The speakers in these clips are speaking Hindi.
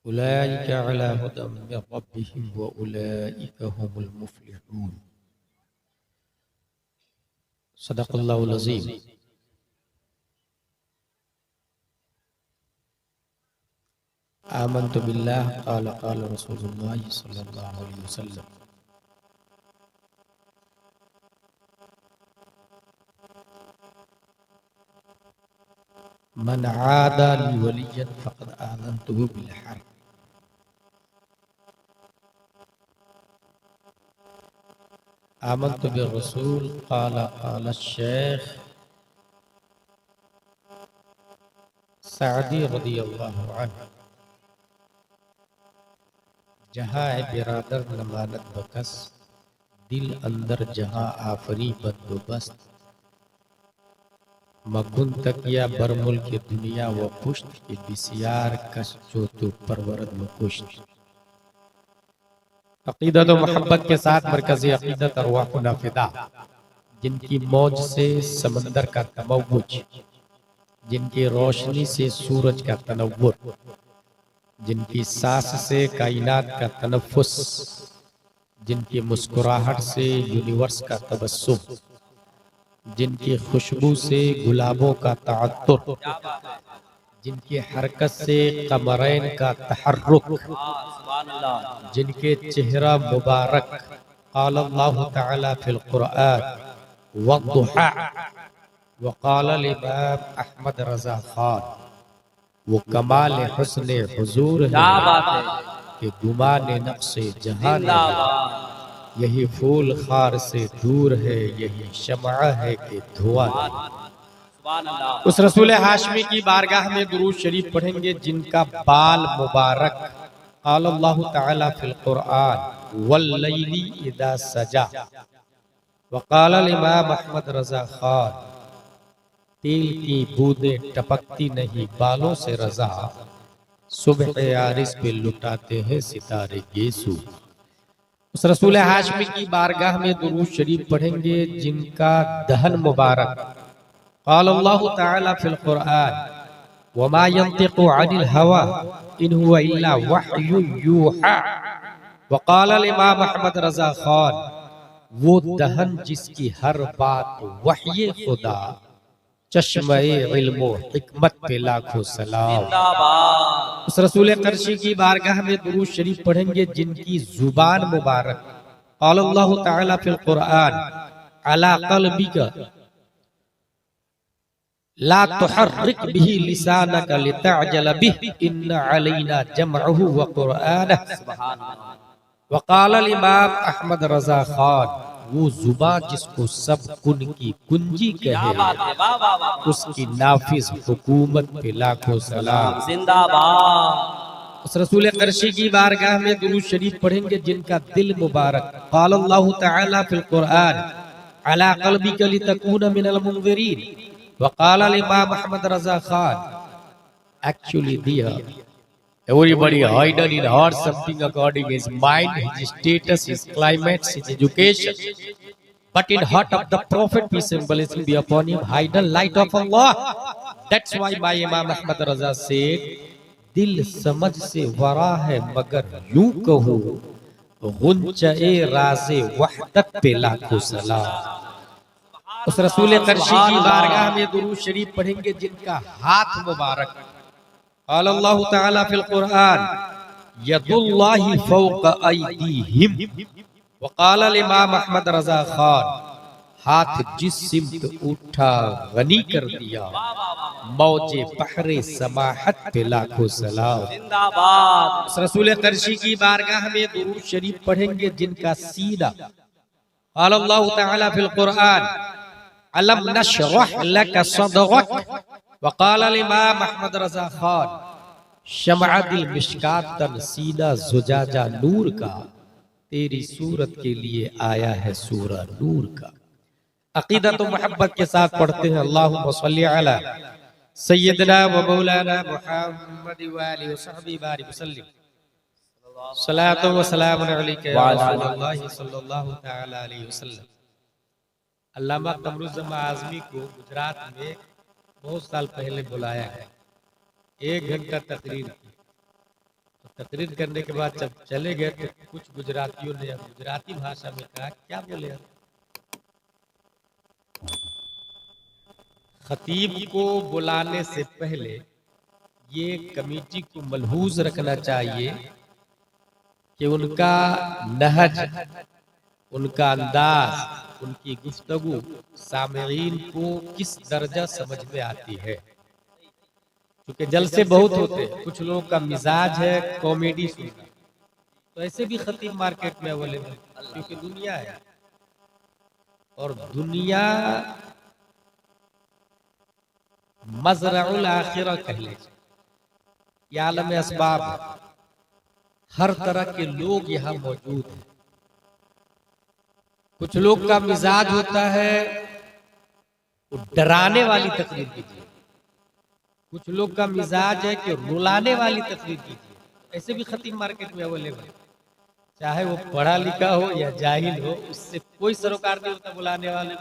उलाइका अला हुदम मिर रब्बिहिम व उलाइका हुमुल मुफ्लिहून। सदक़ल्लाहुल अज़ीम। आमन्तु बिल्लाह क़ाल क़ाल रसूलुल्लाह सल्लल्लाहु अलैहि वसल्लम। मन आदा ली वलिय्यन फ़क़द आज़नतुहु बिल हर्ब। आमन्तु बिर्रसूल क़ाल क़ाल शेख सादी रज़ियल्लाहु अन्हु। जहाँ है बिरादर नमानत बकस, दिल अंदर जहाँ आफरी बंदोबस्त। मकुन तकिया बरमुल के दुनिया व पुश्त के बिसियार कश जो तो परवरद व कुश्त। अक़ीदत व मोहब्बत के साथ मरकज़ी अक़ीदत अरवाहुना फ़िदा, जिनकी मौज से समंदर का तमव्वुज, जिनकी रोशनी से सूरज का तनव्वुर, जिनकी सांस से कायनात का तनफ़ुस, जिनकी मुस्कुराहट से यूनिवर्स का तबस्सुम, जिनकी खुशबू से गुलाबों का तअत्तुर, जिनकी हरकत से कमरैन का तहर्रुक, जिनके चेहरा मुबारक क़ाल अल्लाहु तआला फ़िल क़ुरआन वद्दुहा व क़ाल इमाम अहमद रज़ा ख़ान। वो कमाल हुस्न हुजूर है कि गुमान नक्शे जहां नहीं। यही फूल खार से दूर है, यही शमअ है कि धुआं नहीं। उस रसूल हाशमी की बारगाह में दुरूद शरीफ पढ़ेंगे जिनका बाल मुबारक क़ाल अल्लाहु तआला फ़िल क़ुरआन वल्लैली इज़ा सजा व क़ाल इमाम अहमद रज़ा ख़ान। तेल की बूंदें टपकती नहीं बालों से रज़ा, सुबह यारिस पे लुटाते हैं सितारे गेसू। उस रसूल हाशमी की बारगाह में दुरूद शरीफ पढ़ेंगे जिनका दहन मुबारक क़ाल अल्लाहु तआला फ़िल क़ुरआन वमा यंतिक़ु अनिल हवा इन हुवा इल्ला वह्युन यूहा व क़ाल इमाम अहमद रज़ा ख़ान। वो दहन जिसकी हर बात वह्य खुदा, चश्मे इल्म हिकमत पे लाखों सलाम। उस रसूल कर्शी की बारगाह में दुरूद शरीफ पढ़ेंगे जिनकी जुबान मुबारक क़ाल अल्लाहु तआला फ़िल क़ुरआन अला क़ल्बिका ला तुहर्रिक बिही लिसानका लितअजल बिही इन्ना अलैना जमअहु व क़ुरआनहु व क़ाल इमाम अहमद रज़ा ख़ान। वो जुबान जिसको सब कुन की कुंजी कहे, उसकी नाफिज हुकूमत पे लाखों सलाम जिंदाबाद। उस रसूल कर्शी की बारगाह में दुरूद शरीफ पढ़ेंगे जिनका दिल मुबारक क़ाल अल्लाहु तआला फ़िल क़ुरआन अला क़ल्बिका लितकूना मिनल मुनज़िरीन व क़ाल इमाम अहमद रज़ा ख़ान। एक्चुअली दिया everybody hidden in heart something according his mind, his status, his climate, his education. But in heart of the Prophet, peace and blessing be upon him, hidden light of Allah. That's why my Imam Ahmad Raza said, दिल समझ से वरा है मगर यूं कहूं गुंचे राज़े वहदत पे लाखों सलाम। उस रसूल कर्शी की बारगाह में दुरूद शरीफ पढ़ेंगे जिनका हाथ मुबारक क़ाल अल्लाहु तआला फ़िल क़ुरआन यदुल्लाहि फ़ौक़ अयदीहिम व क़ाल इमाम अहमद रज़ा ख़ान। हाथ जिस सिमत उठा गनी कर दिया, मौजे बहरे समाहत पे लाखों सलाम जिंदाबाद। उस रसूल कर्शी की बारगाह में दुरूद शरीफ पढ़ेंगे जिनका सीना क़ाल अल्लाहु तआला फ़िल क़ुरआन अलम नशरह लक सदरक व क़ाल इमाम अहमद रज़ा ख़ान। शमअ दिल मिश्कातन सीना जुजाजा नूर का, तेरी सूरत के लिए आया है सूरा नूर का। अक़ीदत व मोहब्बत के साथ पढ़ते हैं अल्लाहुम्मा सल्लि अला सय्यदना व मौलाना मुहम्मद व आलिहि व सहबिहि बारिक वसल्लिम। सलातो व सलामुन अलैका या रसूलल्लाह सल्लल्लाहु तआला अलैहि वसल्लम। अल्लामा कमरुज़्ज़मा आज़मी को गुजरात में बहुत साल पहले बुलाया है, 1 घंटा तकरीर की। तो तकरीर करने के बाद जब चले गए तो कुछ गुजरातियों ने गुजराती भाषा में कहा, क्या बोले आप? खतीब को बुलाने से पहले ये कमेटी को मलहूज रखना चाहिए कि उनका नहज, उनका अंदाज, उनकी गुफ्तगू सामईन को किस दर्जा समझ में आती है। क्योंकि जलसे बहुत होते हैं, कुछ लोगों का मिजाज है कॉमेडी सुनना, तो ऐसे भी खतीब मार्केट में अवेलेबल, क्योंकि दुनिया है और दुनिया मज़रउल आखिरा कह लीजिए, ये आलम असबाब है। हर तरह के लोग यहाँ मौजूद हैं। कुछ लोग का मिजाज होता है वो डराने वाली तकरीर कीजिए, कुछ लोग का मिजाज है कि रुलाने वाली तकरीर कीजिए। ऐसे भी खतीब मार्केट में अवेलेबल, चाहे वो पढ़ा लिखा हो या जाहिल हो, उससे कोई सरोकार नहीं होता। बुलाने वाले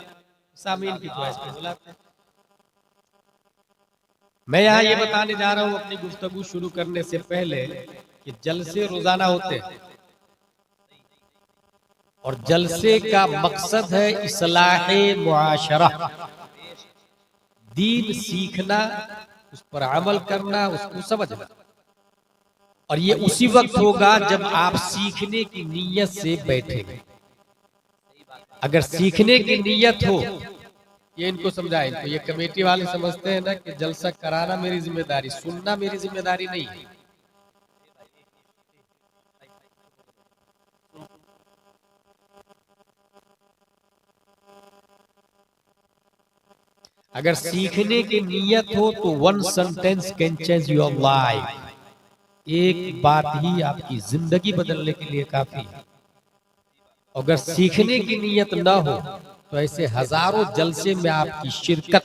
सामीन की ख्वाहिश पे बुलाते हैं। मैं यहाँ ये बताने जा रहा हूँ अपनी गुफ्तगू शुरू करने से पहले कि जलसे रोजाना होते हैं और जलसे का मकसद है इस्लाहे मुआशरा, दीन सीखना, उस पर अमल करना, उसको समझना। और ये उसी वक्त होगा जब आप सीखने की नीयत से बैठेंगे। अगर सीखने की नीयत हो, ये इनको समझाएं तो ये कमेटी वाले समझते हैं ना कि जलसा कराना मेरी जिम्मेदारी, सुनना मेरी जिम्मेदारी नहीं है। अगर सीखने की नीयत हो तो one sentence can change your life, एक बात ही आपकी जिंदगी बदलने के लिए काफी है। अगर सीखने की नीयत न हो तो ऐसे हजारों जलसे में आपकी शिरकत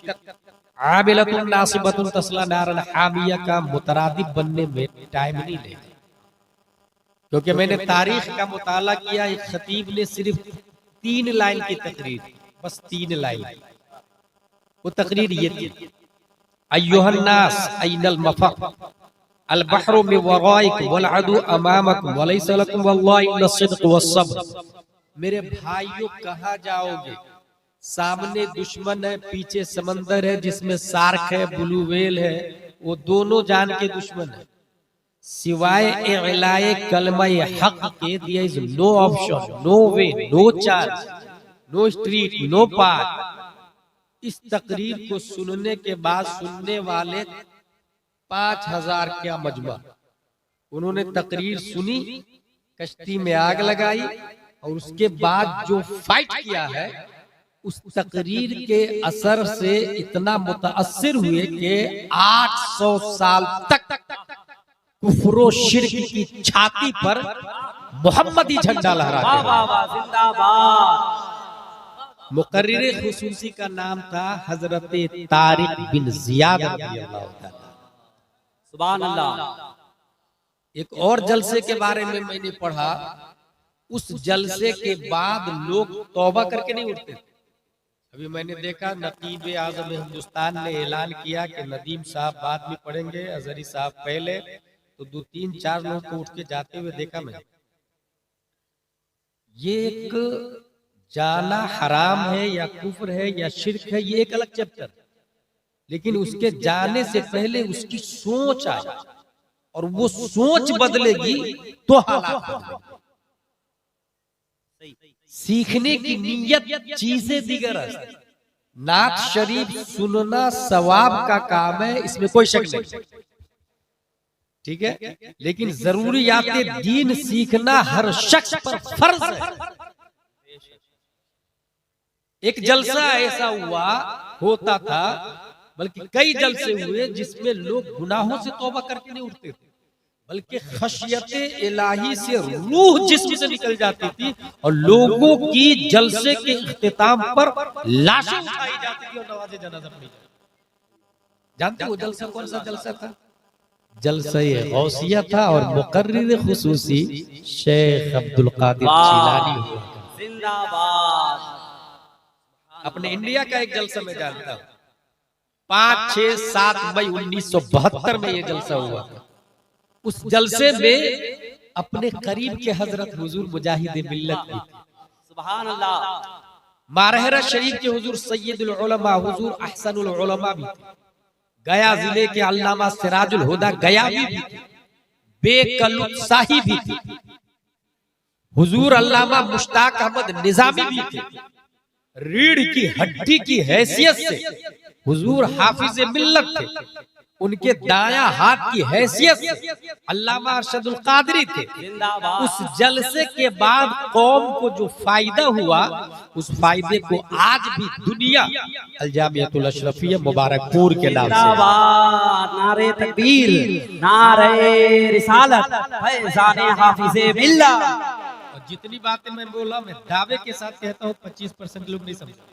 आमिलतुन नासिबतुन तस्ला नारन हामिया का मुतरादिब बनने में टाइम नहीं लेगा। क्योंकि मैंने तारीख का मुताला किया, एक खतीब ने सिर्फ 3 लाइन की तकरीर, बस 3 लाइन, वो तकरीर ये थी, अय्युहन नास अयनल मफर अल बहरु मिन वराइक वल अदु अमामक वलैसा लकुम वल्लाहि इल्ला सिद्क़ वस्सब्र। मेरे भाइयों कहाँ जाओगे, सामने दुश्मन है, पीछे समंदर है जिसमें शार्क है, ब्लू व्हेल है, वो दोनों जान के दुश्मन है। सिवाय इलाए कलमा हक के दिया is no option, no way, no chance, no street, no path. इस तकरीर को सुनने के बाद सुनने वाले 5000 क्या मजमा, उन्होंने तकरीर सुनी, कश्ती में आग लगाई और उसके बाद जो फाइट किया है उस तकरीर के असर से इतना मुतासिर हुए कि 800 साल तक कुफ्र शिर्क की छाती पर मोहम्मदी झंडा लहराते। मुकर्रिर खुसूसी का नाम था हजरत तारिक बिन जियाद रज़ियल्लाहु ताला। सुभान अल्लाह। एक और जलसे के बारे में मैंने पढ़ा, उस जलसे के बाद लोग तौबा करके नहीं उठते। अभी मैंने देखा नकीब आज़म हिंदुस्तान ने ऐलान किया कि नदीम साहब बाद में पढ़ेंगे, अजहरी साहब पहले, तो 2-3-4 लोगों को उठ के जाते हुए देखा मैंने। ये एक जाना हराम है या कुफ्र है या शिर्क है, ये एक अलग चैप्टर, लेकिन उसके जाने से पहले उसकी सोच आए और वो सोच बदलेगी तो हालात बदलेंगे। सीखने की नीयत चीजें दिगर है। नात शरीफ सुनना सवाब का काम है, इसमें कोई शक नहीं, ठीक है, लेकिन जरूरियाते दीन सीखना हर शख्स पर फर्ज है। एक जलसा ऐसा हुआ होता था, बल्कि कई जलसे हुए जिसमें लोग गुनाहों से तौबा करके नहीं उठते थे, बल्कि खशियते इलाही से रूह जिस्म से निकल जाती थी और लोगों की जलसे के इख्तिताम पर लाशें उठाई जाती थी और नवाज़े जनाजा पढ़ी जाती। जानते हो जलसा कौन सा जलसा था? जलसा ये गौसिया था और मुकर्रिर खुसूसी शेख अब्दुल कादिर जिलानी हुआ। जिंदाबाद। अपने इंडिया का एक जलसा मैं जानता हूँ, 5, 6, 7 मई 1972 में ये जलसा हुआ था। उस जलसे में अपने करीब के हजरत हुजूर मुजाहिद मिल्लत भी थे। सुभान अल्लाह। मारहरा शरीफ के हुजूर सैयदुल उलमा हुजूर अहसनुल उलमा भी थे। गया जिले के अल्लामा सिराजुल हुदा गयावी भी थे। बेकलुत शाही भी थे। हुजूर अल्लामा मुश्ताक अहमद निजामी भी थे। रीढ़ की हड्डी की हैसियत से हुजूर हाफिज मिल्लत थे। उनके दाया हाथ की हैसियत से अल्लामा अरशदुल कादरी थे। उस जलसे के बाद कौम को जो फायदा हुआ, उस फायदे को आज भी दुनिया अल जामियतुल अशरफिया मुबारकपुर के नाम से नारे तकबीर, नारे रिसालत, फैज़ाने हाफिज़े मिल्लत। जितनी बातें मैं बोला, मैं दावे के साथ कहता हूँ 25% लोग नहीं समझते।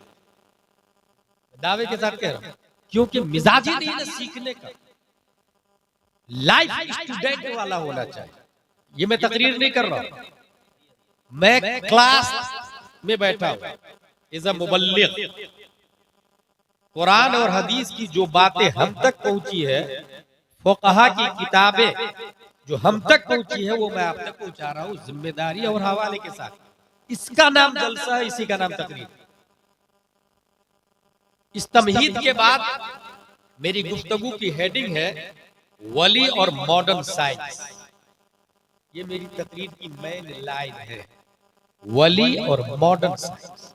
दावे के साथ कह रहा हूँ क्योंकि मिजाज ही नहीं ना सीखने का। लाइफ स्टूडेंट वाला होना चाहिए। ये मैं तकरीर नहीं कर रहा हूं, मैं क्लास में बैठा हूं एज अ मुबल्लिग। कुरान और हदीस की जो बातें हम तक पहुंची है, फुक़हा की किताबें जो हम तक पहुंची है, वो मैं आप तक पहुंचा रहा हूं जिम्मेदारी और हवाले के साथ। इसका नाम जलसा है, इसी का नाम तकरीर। इस तमहीद के बाद मेरी गुफ्तगू की हेडिंग है वली और मॉडर्न साइंस। ये मेरी तकरीर की मेन लाइन है, वली और मॉडर्न साइंस।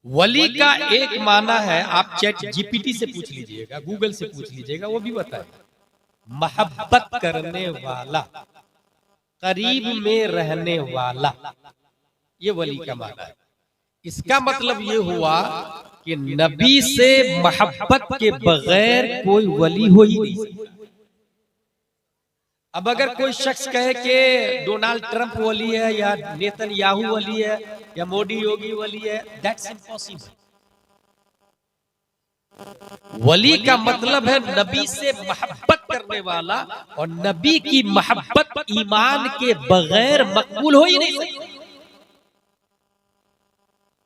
वली का एक माना है, आप चैट जीपीटी से पूछ लीजिएगा, गूगल से पूछ लीजिएगा, वो भी बताएगा। मोहब्बत करने वाला, करीब में रहने वाला, ये वली का माना है। इसका मतलब ये हुआ कि नबी से मोहब्बत के बगैर कोई वली हो ही नहीं। अब अगर कोई शख्स कहे कि डोनाल्ड ट्रंप वली है या नेतन्याहू वली है या मोदी योगी वली है, दैट्स इम्पॉसिबल। वली का मतलब है नबी से मोहब्बत करने वाला, और नबी की मोहब्बत ईमान के बगैर मकबूल हो ही नहीं सकती।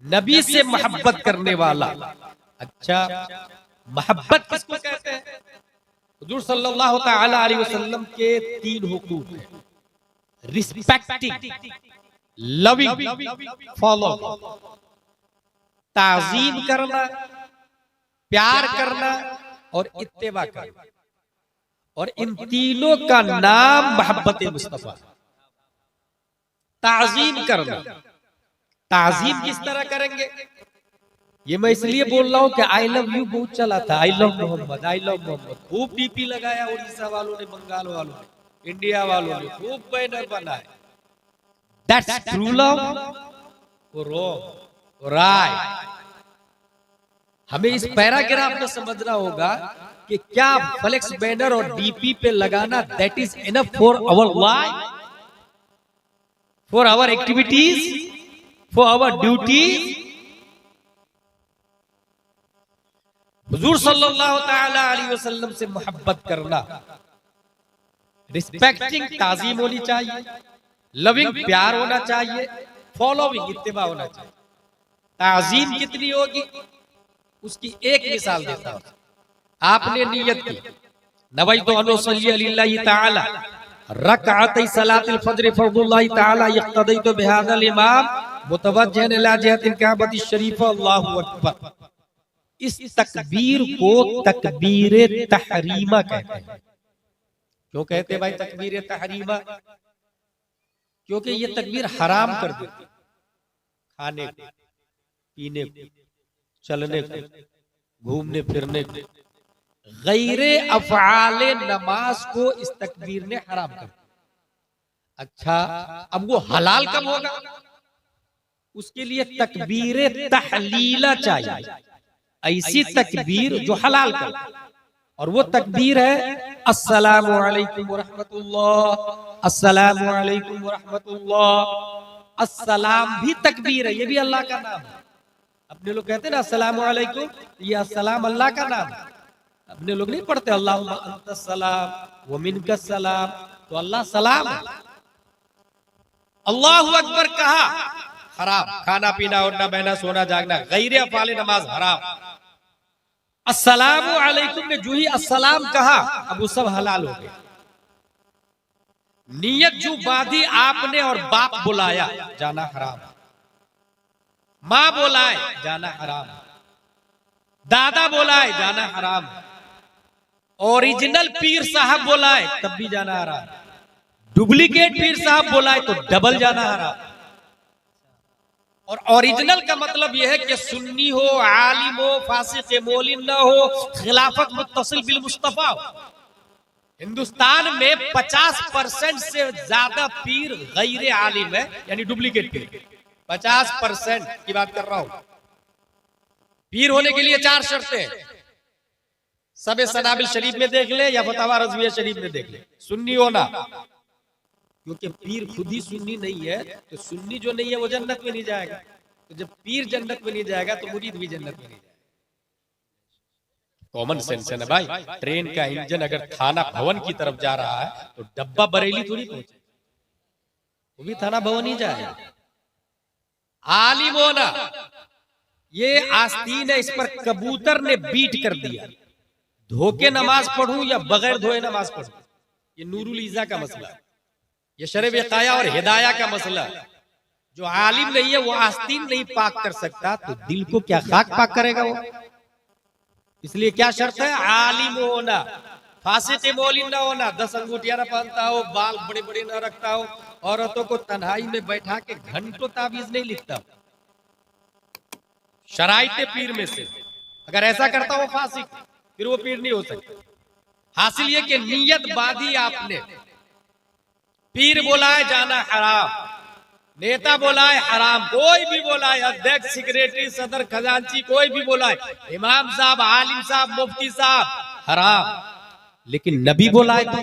नबी से मोहब्बत करने वाला। अच्छा, मोहब्बत किसको कहते हैं? हुजूर सल्लल्लाहु तआला अलैहि वसल्लम के 3 हुकूक हैं, रिस्पेक्टिंग, लविंग, फॉलो, ताज़ीम करना, प्यार करना और इत्तेबा करना। और इन तीनों का नाम मोहब्बत मुस्तफा। ताज़ीम करना, ताज़ीम किस तरह करेंगे? ये मैं इसलिए बोल रहा हूँ कि आई लव यू बहुत चला था, I love Mohammad, I love Mohammad. खूब डीपी लगाया उड़ीसा वालों ने, बंगाल वालों ने, इंडिया वालों ने खूब बैनर बनाए। दैट्स ट्रू लव और रॉन्ग और राइट। हमें इस पैराग्राफ में समझना होगा कि क्या फ्लेक्स बैनर और डीपी पे लगाना that is enough for our life, for our activities, for our duties. हुजूर सल्लल्लाहु तआला अलैहि वसल्लम से मोहब्बत करना, रिस्पेक्टिंग ताज़ीम होनी चाहिए, लविंग प्यार होना चाहिए, फॉलोइंग इत्तिबा होना चाहिए। ताज़ीम कितनी होगी उसकी एक मिसाल देता हूं। आपने नियत की नवैतु अन उसल्ली लिल्लाहि तआला रकअतै सलातिल फज्र फर्दुल्लाहि तआला यक्तदैतु बिहादल इमाम मुतवज्जिहन इला जिहतिल काबति शरीफ अल्लाहु अकबर। इस तकबीर को तकबीर तहरीमा कहते हैं। क्यों कहते हैं भाई तकबीर तहरीमा? क्योंकि ये तकबीर हराम कर देती, खाने को, पीने को, चलने को, घूमने फिरने को, गैरे अफ़आले नमाज को इस तकबीर ने हराम कर दिया। अच्छा, अब वो हलाल कब होगा? उसके लिए तकबीर तहलीला चाहिए, ऐसी तकबीर जो हलाल कर। और वो तकबीर है अस्सलामु अलैकुम व रहमतुल्लाह, अस्सलामु अलैकुम व रहमतुल्लाह। अस्सलाम भी तकबीर है, ये भी अल्लाह का नाम है। अपने लोग कहते हैं ना अस्सलामु अलैकुम, ये अस्सलाम अल्लाह का नाम है। अपने लोग नहीं पढ़ते अल्लाहुम्मा अंतस सलाम व मिनकस सलाम, तो अल्लाह सलाम है। अल्लाहु अकबर कहा हराम, खाना पीना उठना बहना सोना जागना गैर अफ़आले नमाज हराम। अस्सलामु अलैकुम ने जो ही अस्सलाम कहा, अब वो सब हलाल हो गया। नियत जो बांधी आपने और बाप बुलाया जाना हराम, माँ बोलाए जाना हराम, दादा बोलाए जाना हराम, ओरिजिनल पीर साहब बोलाए तब भी जाना हराम, डुप्लीकेट पीर साहब बोलाए तो डबल जाना हराम। और ओरिजिनल का मतलब यह है कि सुन्नी हो, आलिम हो, फासिक मौलिन न हो, खिलाफत मुत्तसिल बिल मुस्तफा हो। हिंदुस्तान में 50% से ज्यादा पीर गैर आलिम है, यानी डुप्लीकेट पीर। 50% की बात कर रहा हूं। पीर होने के लिए 4 शर्तें हैं। सबे सनाबिल शरीफ में देख ले या फतावा रज़विया शरीफ में देख ले। सुन्नी होना, क्योंकि पीर खुद ही सुन्नी नहीं है, तो सुन्नी जो नहीं है वो जन्नत में नहीं जाएगा। तो जब पीर जन्नत में नहीं जाएगा तो मुरीद भी जन्नत में नहीं जाएगा। कॉमन सेंस है ना भाई। ट्रेन का इंजन अगर थाना भवन की तरफ जा रहा है तो डब्बा बरेली थोड़ी पहुंचे, वो भी थाना भवन ही जाएगा। आलिम होना ये आस्तीन है, इस पर कबूतर ने बीट कर दिया। धोके नमाज पढ़ूं या बगैर धोए नमाज पढ़ूं, ये नूरुल ईज़ा का मसला है, ये शरब काया और हिदाया का मसला है। जो आलिम नहीं है वो आस्तीन नहीं पाक कर सकता, तो दिल को क्या खाक पाक करेगा वो। इसलिए क्या शर्त है? आलिम होना, फासिक मौलिन ना होना, 10 अंगूठियां ना पहनता हो, बाल बड़े बड़े ना रखता हो, औरतों को तन्हाई में बैठा के घंटों ताबीज नहीं लिखता। शराइते पीर में से अगर ऐसा करता हो फासिक, फिर वो पीर नहीं हो सकता। हासिल ये कि नियत बांधी आपने, पीर बोलाए जाना हराम, नेता बोलाए हराम, कोई भी बोलाए, अध्यक्ष, सेक्रेटरी, सदर, खजांची, कोई भी बोलाए, इमाम साहब, आलिम साहब, मुफ्ती साहब, हराम। लेकिन नबी बोलाए तो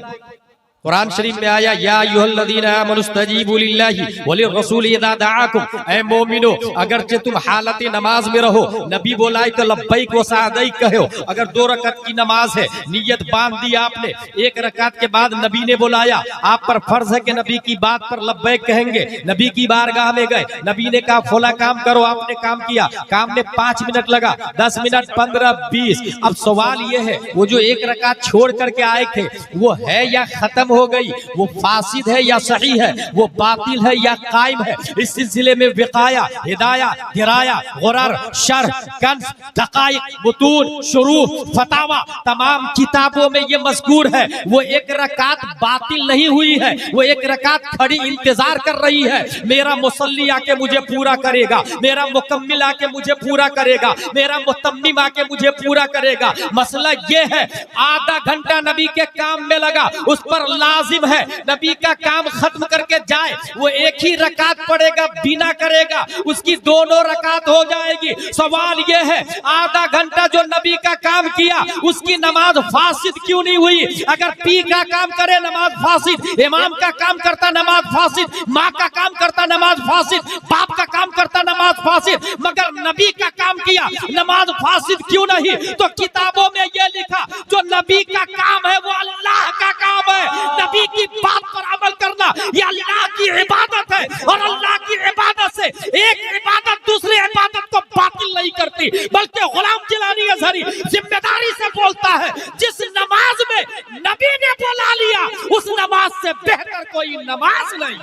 कुरान शरीफ में आया, या अय्युहल्लज़ीना आमनुस्तजीबू लिल्लाहि वलिर्रसूल इज़ा दआकुम, ऐ मोमिनो अगरचे तुम हालत नमाज में रहो, नबी बोलाए तो लब्बैक व सअदैक कहो। अगर 2 रकात की नमाज है, नियत बांध दी आपने, 1 रकात के बाद नबी ने बुलाया, आप पर फर्ज है कि नबी की बात पर लब्बैक कहेंगे। नबी की बारगाह में गए, नबी ने कहा फला काम करो, आपने काम किया, काम में 5 मिनट लगा, 10 मिनट, 15, 20। अब सवाल ये है, वो जो 1 रकात छोड़ करके आए थे वो है या खत्म हो गई, वो फासिद है या सही है, वो बातिल है या कायम है? इस सिलसिले में विकाया, हिदाया, दिराया, गुरर, शरह, कंस, दकाइक, मुतून, शुरूह, फतावा, तमाम किताबों में ये मज़कूर है। वो 1 रकात बातिल नहीं हुई है, वो 1 रकात खड़ी इंतजार कर रही है। मेरा मुसल्ली आके मुझे पूरा करेगा, मेरा मुकम्मिल आके मुझे पूरा करेगा, मेरा मुतम्मिम आके मुझे पूरा करेगा। मसला ये है, आधा घंटा नबी के काम में लगा, उस पर लाजिम है नबी का काम खत्म करके जाए। वो 1 ही रकात पढ़ेगा, बिना करेगा, उसकी दोनों रकात हो जाएगी। सवाल ये है, आधा घंटा जो नबी का काम किया उसकी नमाज फासिद क्यों नहीं हुई? अगर पी का काम करे नमाज फासिद, इमाम का काम करता नमाज फासिद, माँ का काम करता नमाज फासिद, बाप का काम करता नमाज फासिद, मगर नबी का काम किया नमाज फासिद क्यों नहीं? तो किताबों में यह लिखा, जो नबी का काम है वो अल्लाह का काम है। नबी की बात पर अमल करना ये अल्लाह की इबादत है, और अल्लाह की इबादत से एक इबादत दूसरी इबादत को बातिल नहीं करती। बल्कि गुलाम जिलानी अज़हरी जिम्मेदारी से बोलता है, जिस नमाज में नबी ने बुला लिया उस नमाज से बेहतर कोई नमाज नहीं।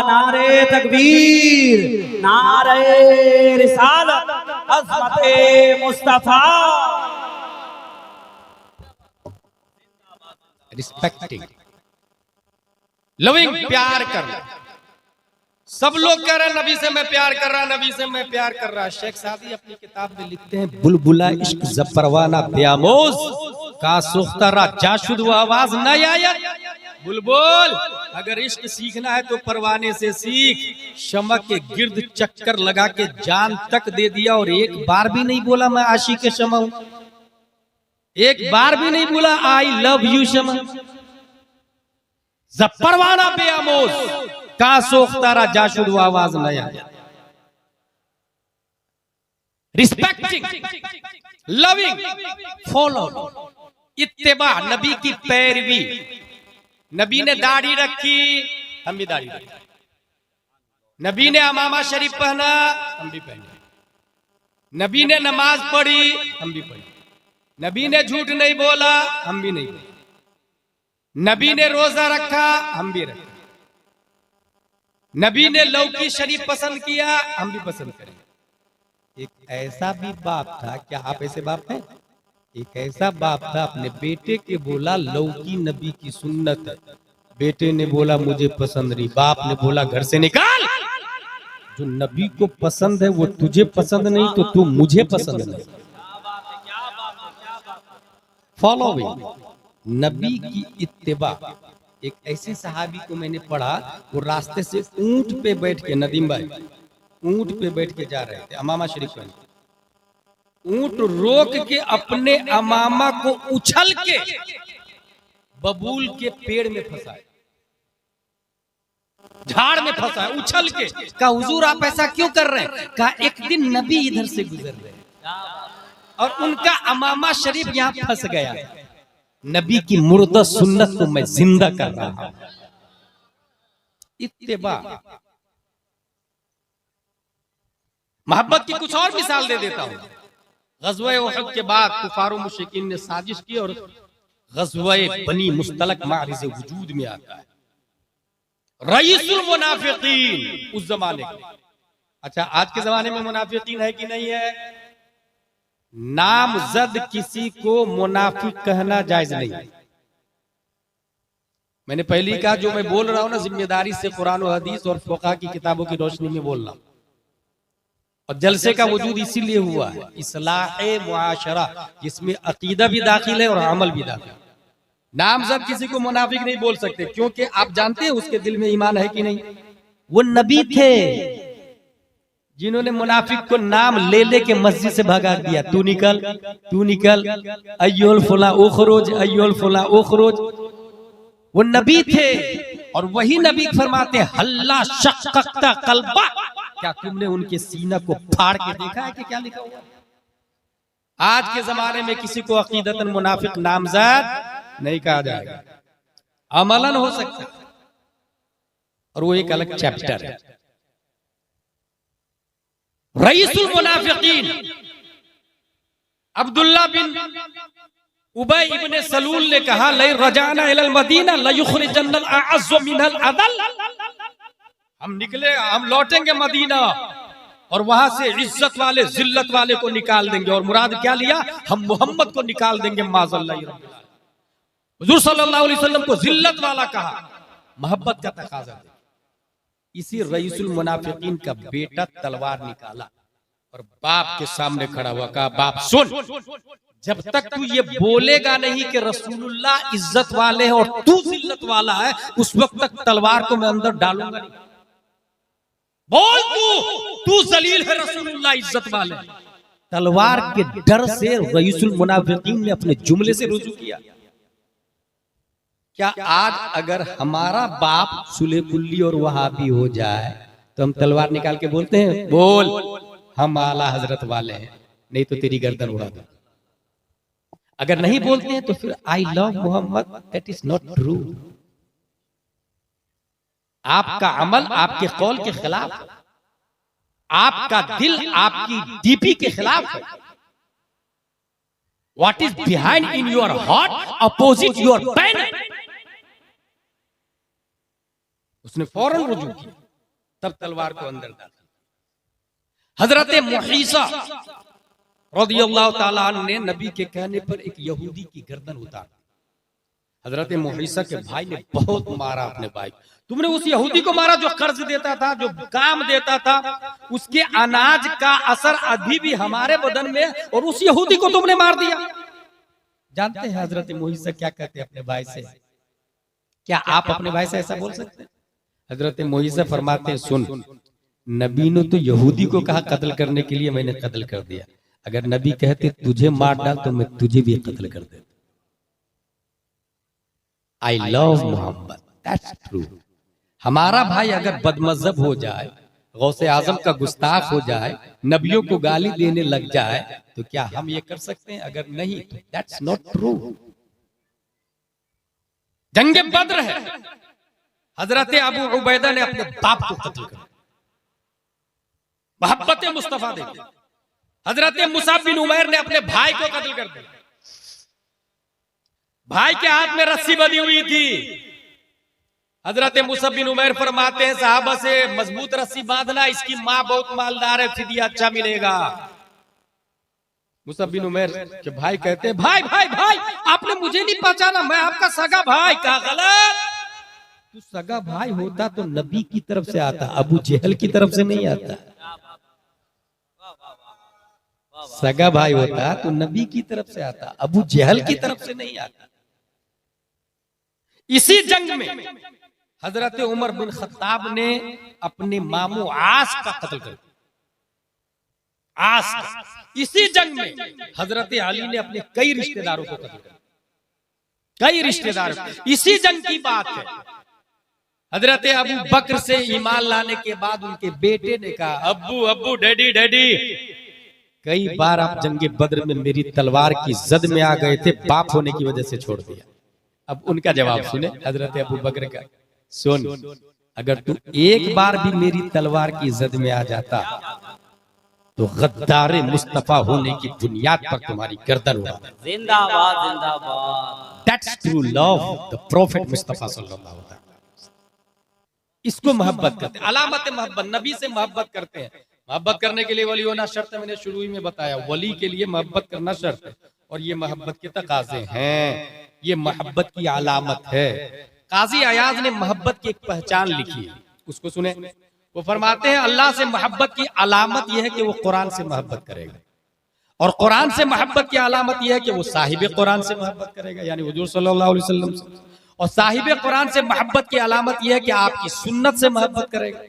नारे तकबीर, नारे रिसालत, अज़मते मुस्तफा। रिस्पेक्टिंग, लविंग, प्यार करना। सब लोग कह रहे हैं नबी से मैं प्यार कर रहा, नबी से मैं प्यार कर रहा। शेख सादी अपनी किताब में लिखते हैं, बुलबुला इश्क ज़परवाना ब्यामोज का सुख्तरा जाशुद वो आवाज न आया। बुलबुल अगर इश्क सीखना है तो परवाने से सीख। शमा के गिर्द चक्कर लगा के जान तक दे दिया, और 1 बार भी नहीं बोला मैं आशिक शमा हूं, 1 बार भी नहीं बोला आई लव यू शमा। ज़परवाना बेआमोज का सोख्तारा जाशुद वो आवाज नया। रिस्पेक्टिंग, लविंग, फॉलो, इत्तेबा, नबी की पैरवी। नबी ने दाढ़ी रखी, हम भी दाढ़ी रखी। नबी ने अमामा शरीफ पहना, हम भी पहने। नबी ने नमाज पढ़ी, हम भी पढ़ी। नबी ने झूठ नहीं बोला, हम भी नहीं बोले। नबी ने रोजा रखा, हम भी रखें। नबी ने लौकी शरीफ पसंद किया, हम भी पसंद करें। एक ऐसा भी बाप था, क्या आप ऐसे बाप हैं? एक ऐसा बाप था, अपने बेटे के बोला लौकी नबी की सुन्नत है, बेटे ने बोला मुझे पसंद नहीं, बाप ने बोला घर से निकाल, जो नबी को पसंद है वो तुझे पसंद नहीं तो तू मुझे पसंद नहीं। फॉलोइंग नबी की इत्तिबा। एक ऐसे सहाबी को मैंने पढ़ा, वो रास्ते से ऊंट पे बैठ के, नदीम भाई ऊंट पे बैठ के जा रहे थे अमामा शरीफ में, ऊंट रोक के अपने अमामा को उछल के बबूल के पेड़ में फंसा, झाड़ में फंसा, उछल के। कहा हुजूर आप ऐसा क्यों कर रहे हैं? कहा एक दिन नबी इधर से गुजर रहे और उनका अमामा शरीफ यहाँ फंस गया, नबी की मुर्दा सुन्नत को मैं जिंदा कर रहा हूं। इत्तिबा। मोहब्बत की कुछ और मिसाल दे देता हूं। ग़ज़वा उहद के बाद कुफार मुशरिकीन ने साजिश की और ग़ज़वा बनी मुस्तलक मारिज़ वजूद में आता है रईसुल मुनाफिकीन उस जमाने के। अच्छा, आज के जमाने में मुनाफिकीन है कि नहीं है? नामजद किसी को मुनाफिक कहना जायज नहीं। मैंने पहले कहा, जो मैं बोल रहा हूं ना जिम्मेदारी से कुरान और हदीस और फ़ुक़हा की किताबों की रोशनी में बोल रहा हूं। और जलसे का वजूद इसीलिए हुआ है, इस्लाहे मुआशरा, जिसमें अकीदा भी दाखिल है और अमल भी दाखिल है। नामजद किसी को मुनाफिक नहीं बोल सकते, क्योंकि आप जानते हैं उसके दिल में ईमान है कि नहीं। वो नबी थे जिन्होंने मुनाफिक को नाम ले लेके मस्जिद से भगा दिया, तू निकल, तू निकल, अय्युल फुला उखरुज, अय्युल फुला उखरुज। वो नबी थे और वही नबी फरमाते हैं हल्ला शक्कता कल्बा, क्या तुमने उनके सीना को फाड़ के देखा है कि क्या लिखा हुआ? आज के जमाने में किसी को अकीदतन मुनाफिक नामजद नहीं कहा जाएगा, अमलन हो सकता है, और वो एक अलग चैप्टर है। रईसुल मुनाफिकीन अब्दुल्ला बिन उबय इब्ने सलूल ने कहा, लई रजाना इलल मदीना लयुखरिजन्नल अअज़्ज़ु मिनल अदल। हम निकले, हम लौटेंगे मदीना और वहां से इज्जत वाले जिल्लत वाले को निकाल देंगे। और मुराद क्या लिया? हम मोहम्मद को निकाल देंगे माज़अल्लाह। हुजूर सल्लल्लाहु अलैहि वसल्लम को जिल्लत वाला कहा, मोहब्बत का तकाज़ा। इसी रईसुल मुनाफिकीन का बेटा तलवार निकाला और बाप के सामने खड़ा हुआ, कहा बाप सुन, जब तक तू ये बोलेगा नहीं कि रसूलुल्लाह इज्जत वाले हैं और तू जिल्लत वाला है, उस वक्त तक तलवार को मैं अंदर डालूंगा नहीं। बोल तू जलील है, रसूलुल्लाह इज्जत वाले। तलवार के डर से रईसुल मुनाफिकीन ने अपने जुमले से रुजू किया। क्या आज अगर हमारा बाप सुले कुल्ली और वहाबी हो जाए तो हम तलवार निकाल के बोलते हैं बोल हम आला हजरत वाले हैं, नहीं तो तेरी गर्दन उड़ा दो। अगर नहीं बोलते हैं तो फिर I love Mohammad, that is not true. आपका अमल आपके कौल के खिलाफ है, आपका दिल आपकी डीपी के खिलाफ है। What is behind in your heart opposite your pen. उसने फौरन रुजू किया, तब तलवार को अंदर डाला। हजरत मुहीसा रज़ियल्लाहु ताला अन्हु ने नबी के कहने पर एक यहूदी की गर्दन उतार। हजरत मुहीसा के भाई ने बहुत मारा अपने भाई। तुमने उस यहूदी को मारा जो कर्ज देता था, जो काम देता था, उसके अनाज का असर अभी भी हमारे बदन में, और उस यहूदी को तुमने मार दिया। जानते हैं हजरत मुहीसा क्या कहते हैं अपने भाई से? क्या आप अपने भाई से ऐसा बोल सकते हैं? हजरत मुहीसा फरमाते हैं सुन, नबी ने तो यहूदी को कहा कत्ल करने के लिए, मैंने कत्ल कर दिया। अगर नबी कहते तुझे मार डाल तो मैं तुझे भी कत्ल कर देता। I love Mohammad, that's true. हमारा भाई अगर बदमज़हब हो जाए, गौसे आजम का गुस्ताख हो जाए, नबियों को गाली देने लग जाए, तो क्या हम ये कर सकते हैं? अगर नहीं तो दैट्स नॉट ट्रू। जंगे बद्र है, हजरत अबू उबैदा ने अपने बाप को कत्ल कर, मोहब्बत मुस्तफा देखिए। हजरत मुसाब बिन उमैर ने अपने भाई को कत्ल कर दिया। भाई के हाथ में रस्सी बंधी हुई थी। हजरत मुसअब बिन उमैर फरमाते हैं साहबा से मजबूत रस्सी बांधना, इसकी माँ बहुत मालदार है, फिदिया अच्छा मिलेगा। मुसअब बिन उमैर के भाई कहते हैं भाई भाई भाई आपने मुझे नहीं पहचाना, मैं आपका सगा भाई। का गलत, तू सगा भाई होता तो नबी की तरफ से आता, अबू जहल की तरफ से नहीं आता। सगा भाई होता तो नबी की तरफ से आता, अबू जहल की तरफ से नहीं आता। इसी जंग में हजरत उमर बिन खत्ताब ने अपने मामू आस का कत्ल कर दिया। आस का। इसी जंग में हजरत अली ने अपने कई रिश्तेदारों को कत्ल कर दिया, कई रिश्तेदारों। इसी जंग की बात है। हजरत अबू बकर से ईमान लाने के बाद उनके बेटे ने कहा अब्बू अब्बू डैडी डैडी, कई बार आप जंगे बद्र में मेरी तलवार की जद में आ गए थे, बाप होने की वजह से छोड़ दिया। अब उनका जवाब सुने हजरत अबू बकर का, सुन अगर तू एक बार भी मेरी तलवार की जद में आ जाता तो गद्दार मुस्तफा होने की बुनियाद पर तुम्हारी गर्दन उड़ा। जिंदाबाद जिंदाबाद। That's true love the profit Mustafa सल्लल्लाहु अलैहि वसल्लम। इसको मोहब्बत करते हैं, अलामत मोहब्बत, नबी से मोहब्बत करते हैं। मोहब्बत करने के लिए वली होना शर्त है, मैंने शुरू ही में बताया, वली के लिए मोहब्बत करना शर्त है और ये मोहब्बत के तकाजे हैं, ये मोहब्बत की अलामत है। काजी अयाज ने मोहब्बत की एक पहचान लिखी है, उसको सुने। वो फरमाते हैं अल्लाह से मोहब्बत की अलामत यह है कि वो कुरान से मोहब्बत करेगा, और कुरान से मोहब्बत की अलामत यह है कि वो साहिब कुरान से मोहब्बत करेगा, यानी हुजूर सल्लल्लाहु अलैहि वसल्लम से। और साहिब कुरान से मोहब्बत की अलामत यह है कि आपकी सुन्नत से मोहब्बत करेगा,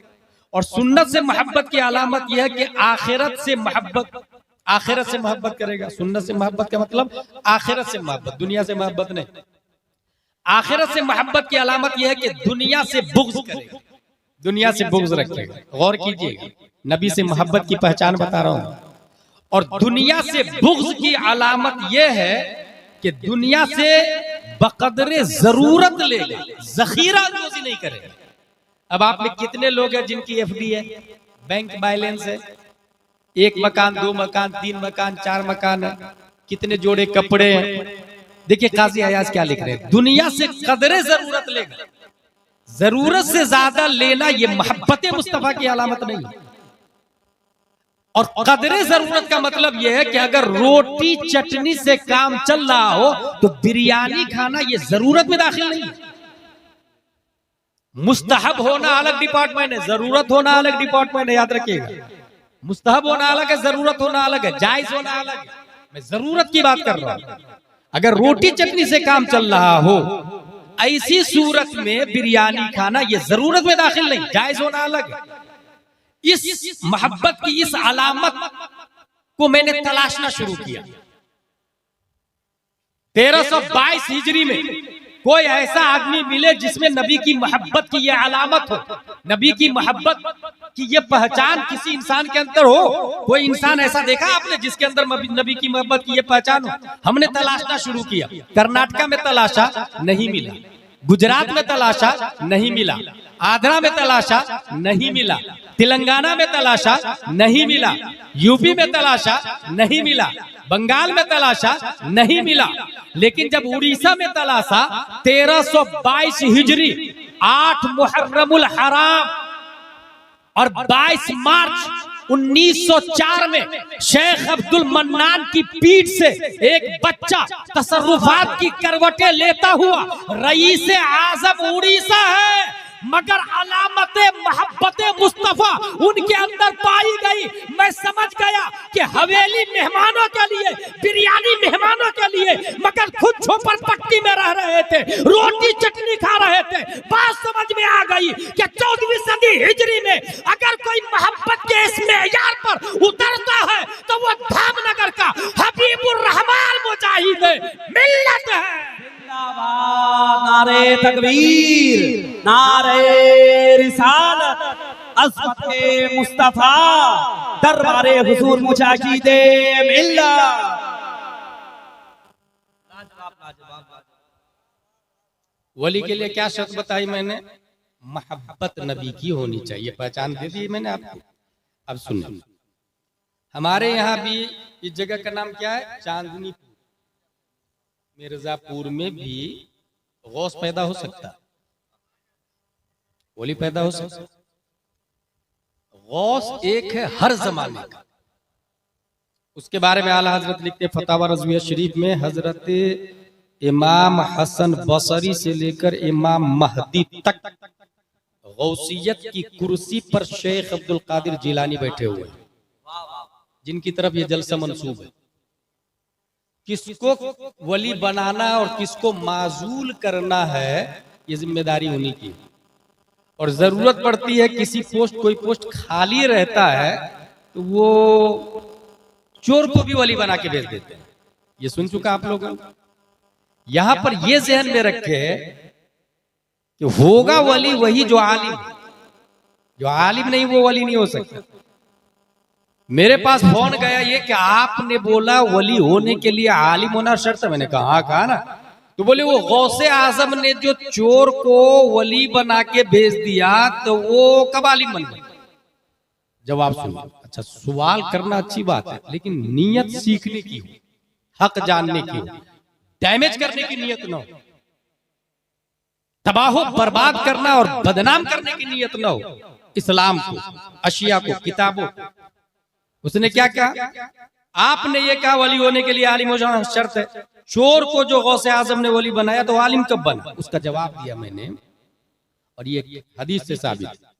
और सुन्नत से मोहब्बत की अलामत यह है कि आखिरत से मोहब्बत, आखिरत से मोहब्बत करेगा। सुन्नत से मोहब्बत का मतलब आखिरत से मोहब्बत, दुनिया से मोहब्बत नहीं। आखिरत से मोहब्बत की अलामत यह है कि दुनिया से बुग़्ज़ करेगा, दुनिया से बुग़्ज़ रखेगा। गौर कीजिएगा, नबी से मोहब्बत की पहचान बता रहा हूं। और दुनिया से बुग़्ज़ की अलामत यह है कि दुनिया से बकदरे जरूरत लेगा, जखीरा अंदोज़ी नहीं करेगा। अब आप में कितने लोग हैं जिनकी एफडी है, बैंक बैलेंस है, 1 मकान 2 मकान 3 मकान 4 मकान है, कितने जोड़े कपड़े हैं। देखिए काजी अयाज क्या लिख रहे हैं, दुनिया से कदरे जरूरत लेगा, जरूरत से ज्यादा लेना ये मोहब्बत मुस्तफा की अलामत नहीं है। और कदरे जरूरत का मतलब यह है कि अगर रोटी चटनी से काम चल रहा हो तो बिरयानी खाना ये जरूरत में दाखिल नहीं है। मुस्तहब होना अलग डिपार्टमेंट है, जरूरत होना अलग डिपार्टमेंट है, याद रखिएगा। मुस्तहब होना अलग है, जरूरत होना अलग है, जायज होना अलग है। मैं जरूरत की बात कर रहा हूं। अगर रोटी चटनी से काम चल रहा हो, ऐसी सूरत में बिरयानी खाना ये जरूरत में दाखिल नहीं, जायज होना अलग है। इस मोहब्बत की इस अलामत को मैंने तलाशना शुरू किया। 1322 हिजरी में कोई ऐसा आदमी मिले जिसमें नबी की मोहब्बत की ये अलामत हो, नबी की मोहब्बत की ये पहचान किसी इंसान के अंदर हो। कोई इंसान ऐसा देखा आपने जिसके अंदर नबी की मोहब्बत की ये पहचान हो? हमने तलाशना शुरू किया। कर्नाटका में तलाशा, नहीं मिला। गुजरात में तलाशा, नहीं मिला। आंध्रा में तलाशा, नहीं मिला। तेलंगाना में तलाशा, नहीं मिला। यूपी में तलाशा, नहीं मिला। बंगाल में तलाशा, नहीं मिला। लेकिन जब उड़ीसा में तलाशा 1322 हिजरी 8 मुहर्रमुल हराम और 22 मार्च 1904 में शेख अब्दुल मन्नान की पीठ से एक बच्चा तसर्रुफात की करवटें लेता हुआ रईस आजम उड़ीसा है, मगर अलामत मोहब्बत मुस्तफा उनके अंदर पाई गई। मैं समझ गया कि हवेली मेहमानों के लिए, बिरयानी मेहमानों के लिए, मगर खुद झोपड़पट्टी में रह रहे थे, रोटी चटनी खा रहे थे। बात समझ में आ गई कि 14वीं सदी हिजरी में अगर कोई मोहब्बत के इस मेयार पर उतरता है तो वो धामनगर का हबीबुर रहमान मुजाहिद मिल्लत है। नारे तकबीर, नारे रिसालत, अज़मत मुस्तफा, दरबारे हुजूर मुजाहिदे मिल्लत। वली के लिए क्या शर्त बताई मैंने? मोहब्बत नबी की होनी चाहिए, पहचान दे दी मैंने आपको। अब सुनिए, हमारे यहाँ भी इस जगह का नाम क्या है? चांदनी। मिर्जापुर में भी गौस पैदा हो सकता है, वली पैदा हो सकता है। गौस एक है हर जमाने का। उसके बारे में आला हजरत लिखते फतावा रज़विया शरीफ में, हजरत इमाम हसन बसरी से लेकर इमाम महदी तक गौसियत की कुर्सी पर शेख अब्दुल कादिर जिलानी बैठे हुए हैं, जिनकी तरफ ये जलसा मंसूब है। किसको वली बनाना और किसको माजूल करना है, ये जिम्मेदारी उन्हीं की है। और जरूरत पड़ती है किसी पोस्ट, कोई पोस्ट खाली रहता है तो वो चोर को भी वली बना के भेज देते हैं। ये सुन चुका आप लोगों ने। यहां पर ये जहन में रखे कि होगा वली वही जो आलिम, जो आलिम नहीं वो वली नहीं हो सकता। मेरे पास फोन गया ये कि आपने बोला वली होने के लिए आलिम होना शर्त है। मैंने कहा हाँ, कहा ना। तो बोले वो गौसे आजम ने जो चोर को वली बना के भेज दिया तो वो कब आलिम बन गया? जवाब सुनिए। अच्छा, सवाल करना अच्छी बात है, लेकिन नीयत सीखने की हो, हक जानने की हो, डैमेज करने की नीयत ना हो, तबाह बर्बाद करना और बदनाम करने की नीयत ना हो। इस्लाम को, अशिया को, किताबों को। उसने क्या कहा? आपने ये कहा वली होने के लिए आलिम हो जाना शर्त है। चोर को जो गौसे आजम ने वली बनाया तो आलिम कब बना? उसका जवाब दिया मैंने, और ये हदीस से साबित है।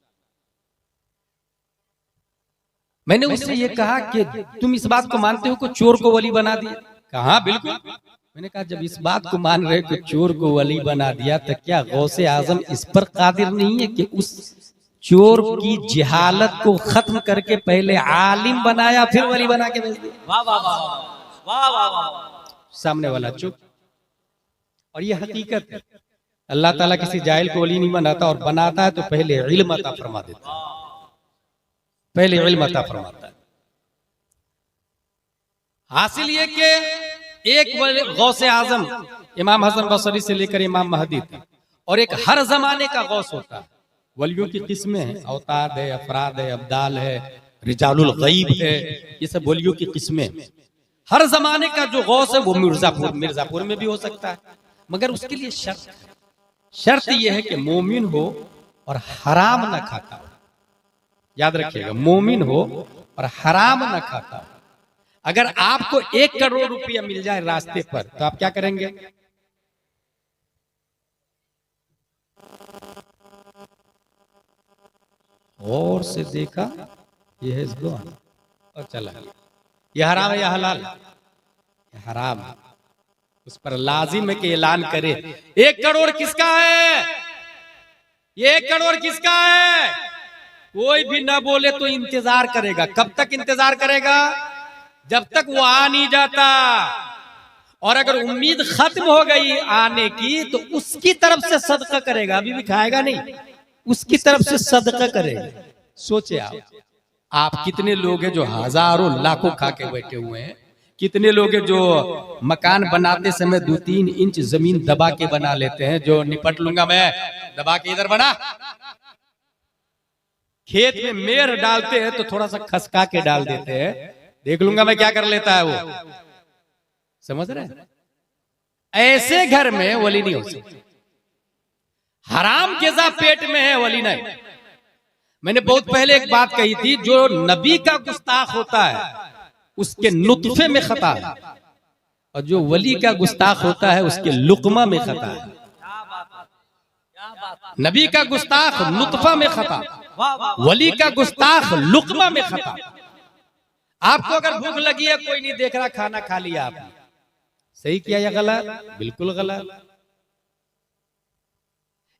मैंने उससे ये कहा कि तुम इस बात को मानते हो कि चोर को वली बना दिया? कहा बिल्कुल। मैंने कहा जब इस बात को मान रहे कि चोर को वली बना दिया तो क्या गौसे आजम इस पर कादिर नहीं है कि उस चोर की जिहालत को खत्म करके पहले आलिम बनाया फिर वली बना के भेज दिया? वाह वाह वाह वाह वाह वाह। सामने वाला चुप। और ये हकीकत है, अल्लाह ताला किसी जाहिल को वली नहीं बनाता, और बनाता है तो पहले इल्म अता फरमा देता है, पहले इल्म अता फरमाता है। हासिल ये कि एक गौसे आजम इमाम हसन बसरी से लेकर इमाम महदी तक, और एक हर जमाने का गौस होता है। वलियों की किस्में हैं, अवताद है, अफराद है, अब्दाल है, रिजालुल गईब है, ये सब वलियों की किस्में हैं। हर जमाने का जो गौस है वो मिर्जापुर में भी हो सकता है, मगर उसके लिए शर्त यह है कि मोमिन हो और हराम न खाता हो। याद रखिएगा, मोमिन हो और हराम न खाता हो। अगर आपको 1 करोड़ रुपया मिल जाए रास्ते पर तो आप क्या करेंगे? और से देखा, ये है इसको और चला। ये हराम है या हलाल? ये हराम है। उस पर लाजिम है कि ऐलान करे 1 करोड़ किसका है, ये 1 करोड़ किसका है। कोई भी ना बोले तो इंतजार करेगा। कब तक इंतजार करेगा? जब तक वो आ नहीं जाता। और अगर उम्मीद खत्म हो गई आने की तो उसकी तरफ से सदका करेगा। अभी भी खाएगा नहीं, उसकी तरफ से सदका करेगा। सोचे आप कितने लोग हैं जो हजारों लाखों खा के बैठे हुए हैं। कितने लोग हैं जो मकान बनाते समय 2-3 इंच जमीन दबा के बना लेते हैं, जो निपट लूंगा मैं, दबा के इधर बना। खेत में मेड़ डालते हैं तो थोड़ा सा खसका के डाल देते हैं, देख लूंगा मैं क्या कर लेता है वो। समझ रहे हैं? ऐसे घर में वली नहीं हो सकती। हराम ग़िज़ा पेट में है, वली नहीं। मैंने बहुत पहले एक बात कही थी, जो नबी का गुस्ताख होता है उसके नुत्फे में खता है, और जो वली का गुस्ताख होता है उसके लुकमा में खता है। नबी का गुस्ताख नुत्फा में खता, वली का गुस्ताख लुकमा में खता। आपको अगर भूख लगी है, कोई नहीं देख रहा, खाना खा लिया आपने, सही किया या गलत? बिल्कुल गलत।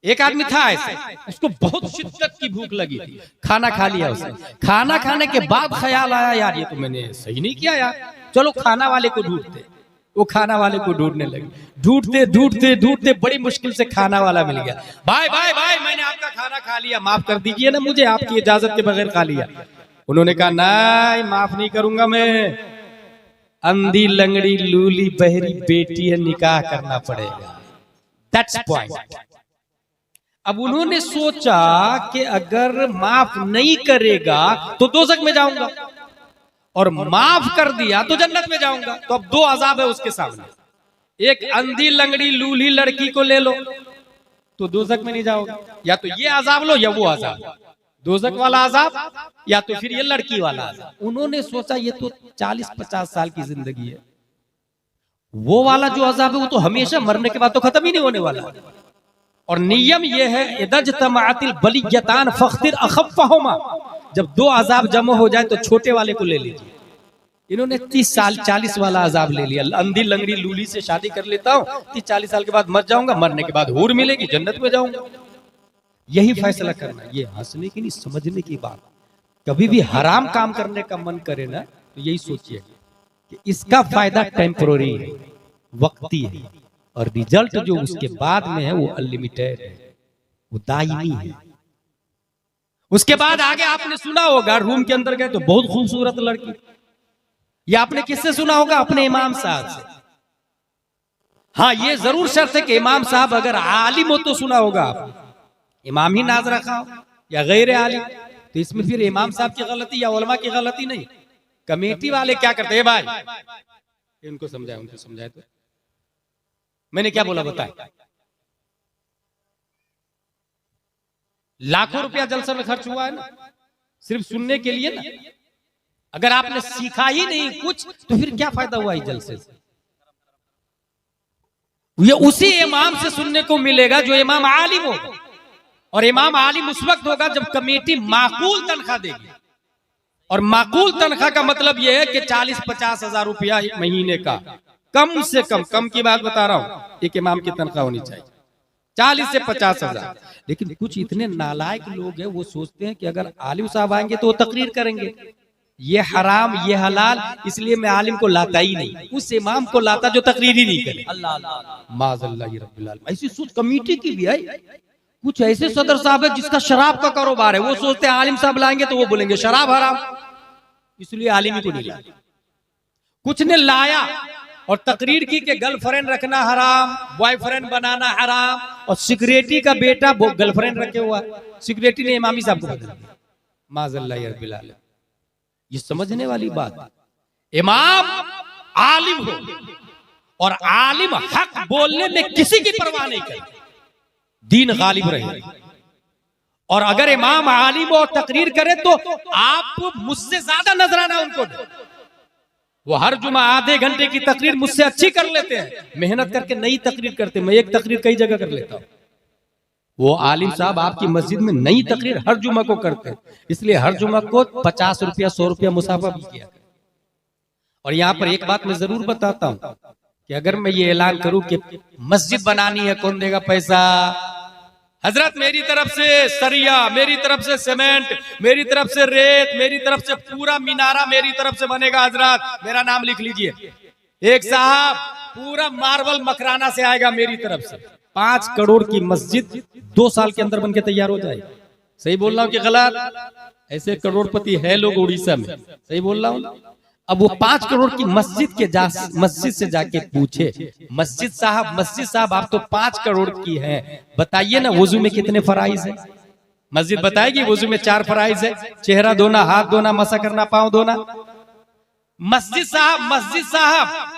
एक आदमी था ऐसे, उसको बहुत शिद्दत की भूख लगी थी, खाना खा लिया उसने। खाना खाने के बाद ख्याल आया, यार ये तो मैंने सही नहीं किया यार, चलो खाना वाले को ढूंढते। वो खाना वाले को ढूंढने लगे, ढूंढते ढूंढते ढूंढते बड़ी मुश्किल से खाना वाला मिल गया। भाई भाई भाई, मैंने आपका खाना खा लिया, माफ कर दीजिए ना मुझे, आपकी इजाजत के बगैर खा लिया। उन्होंने कहा नहीं, माफ नहीं करूंगा मैं, अंधी लंगड़ी लूली बहरी बेटी है, निकाह करना पड़ेगा। That's point. अब उन्होंने सोचा कि अगर माफ नहीं करेगा तो दोज़ख में जाऊंगा, और माफ कर दिया तो जन्नत में जाऊंगा। तो अब 2 अजाब है उसके सामने, एक अंधी लंगड़ी लूली लड़की को ले लो तो दोजक में नहीं जाओगे, या तो ये अजाब लो या वो अजाब, दोजक वाला अजाब या तो फिर ये लड़की वाला अजाब। उन्होंने सोचा ये तो 40-50 साल की जिंदगी है, वो वाला जो अजाब है वो तो हमेशा मरने के बाद तो खत्म ही नहीं होने वाला। और नियम ये है इदज तमातिल बलियतान फख्तिर अखफ़हुमा, जब दो अजाब जमा हो जाए तो छोटे वाले को ले लीजिए। इन्होंने 30 साल 40 वाला अजाब ले लिया, अंधी लंगड़ी लूली से शादी कर लेता हूँ, 30-40 साल के बाद मर जाऊंगा, मरने के बाद हूर मिलेगी, जन्नत में जाऊंगा। यही फैसला करना, ये हंसने की नहीं समझने की बात। कभी भी हराम काम करने का मन करे ना तो यही सोचिए कि इसका फायदा टेम्पोररी है, वक्ती है, और रिजल्ट जो उसके बाद में है वो अनलिमिटेड है, वो दायमी है। उसके बाद आगे आपने सुना होगा, रूम के अंदर गए तो बहुत खूबसूरत लड़की, या आपने किससे सुना होगा? अपने इमाम साहब से। हाँ, ये जरूर शर्त है कि इमाम साहब अगर आलिम हो तो सुना होगा आप, इमाम ही नाज रखा हो या गैर आलिम, तो इसमें फिर इमाम साहब की गलती या उलमा की गलती नहीं। कमेटी वाले क्या करते हैं भाई, इनको समझाए उनको समझाए, तो मैंने क्या बोला बताए, लाखों रुपया जलसा में खर्च हुआ है ना सिर्फ सुनने के लिए ना। अगर आपने सीखा ही नहीं कुछ तो फिर क्या फायदा हुआ इस जलसे से? ये उसी इमाम से सुनने को मिलेगा जो इमाम आलिम होगा, और इमाम आलिम उस वक्त होगा जब कमेटी माकूल तनख्वाह देगी। और माकूल तनख्वाह का मतलब यह है कि 40-50 हजार रुपया महीने का, कम से कम की बात बता रहा हूं, एक इमाम की तनख्वाह होनी चाहिए 40 से 50 हजार। लेकिन कुछ इतने नालायक लोग हैं, वो सोचते हैं कि अगर आलिम साहब आएंगे तो वो तकरीर करेंगे ये हराम ये हलाल, इसलिए मैं आलिम को लाता ही नहीं, उस इमाम को लाता जो तकरीर ही नहीं करे। अल्लाह माज़अल्लाह रब्बिल आलमीन। ऐसी सोच कमेटी की भी है। कुछ ऐसे सदर साहब है जिसका शराब का कारोबार है, वो सोचते हैं आलिम साहब लाएंगे तो वो बोलेंगे शराब हराम, इसलिए आलिम को नहीं लाया। कुछ ने लाया और तकरीर की कि गर्लफ्रेंड रखना हराम, बॉयफ्रेंड बनाना हराम, और सिक्योरिटी का बेटा गर्लफ्रेंड रखे हुआ, सिक्योरिटी ने इमामी साहब को बदल दिया। माज़अल्लाह रब्बिल आलमीन। ये समझने वाली बात, इमाम आलिम हो और आलिम हक बोलने में किसी की परवाह नहीं करे, दीन गालिब रहे। और अगर इमाम आलिम और तकरीर करे तो आप मुझसे ज्यादा नजराना उनको दे। वो हर जुमा आधे घंटे की तकरीर मुझसे अच्छी कर लेते हैं, मेहनत करके नई तकरीर करते, मैं एक तकरीर कई जगह कर लेता हूं। वो आलिम साहब आपकी मस्जिद में नई तकरीर हर जुमा को करते हैं, इसलिए हर जुमा को 50 रुपया 100 रुपया मुसाफा भी किया। और यहाँ पर एक बात मैं जरूर बताता हूँ कि अगर मैं ये ऐलान करूं कि मस्जिद बनानी है, कौन देगा पैसा? हजरत मेरी तरफ से सरिया, मेरी तरफ से सीमेंट, मेरी तरफ से रेत, मेरी तरफ से पूरा मीनारा मेरी तरफ से बनेगा। हजरत मेरा नाम लिख लीजिए। एक साहब पूरा मार्बल मकराना से आएगा मेरी तरफ से। 5 करोड़ की मस्जिद 2 साल के अंदर बनके तैयार हो जाएगी। सही बोल रहा हूँ कि गलत? ऐसे करोड़पति है लोग उड़ीसा में, सही बोल रहा हूँ? अब वो 5 करोड़ की मस्जिद से जाके पूछे, मस्जिद साहब आप तो 5 करोड़ की हैं, बताइए ना वुजू में कितने फराइज है? मस्जिद बताएगी वुजू में 4 फराइज है, चेहरा धोना, हाथ धोना, मसा करना, पांव धोना। मस्जिद साहब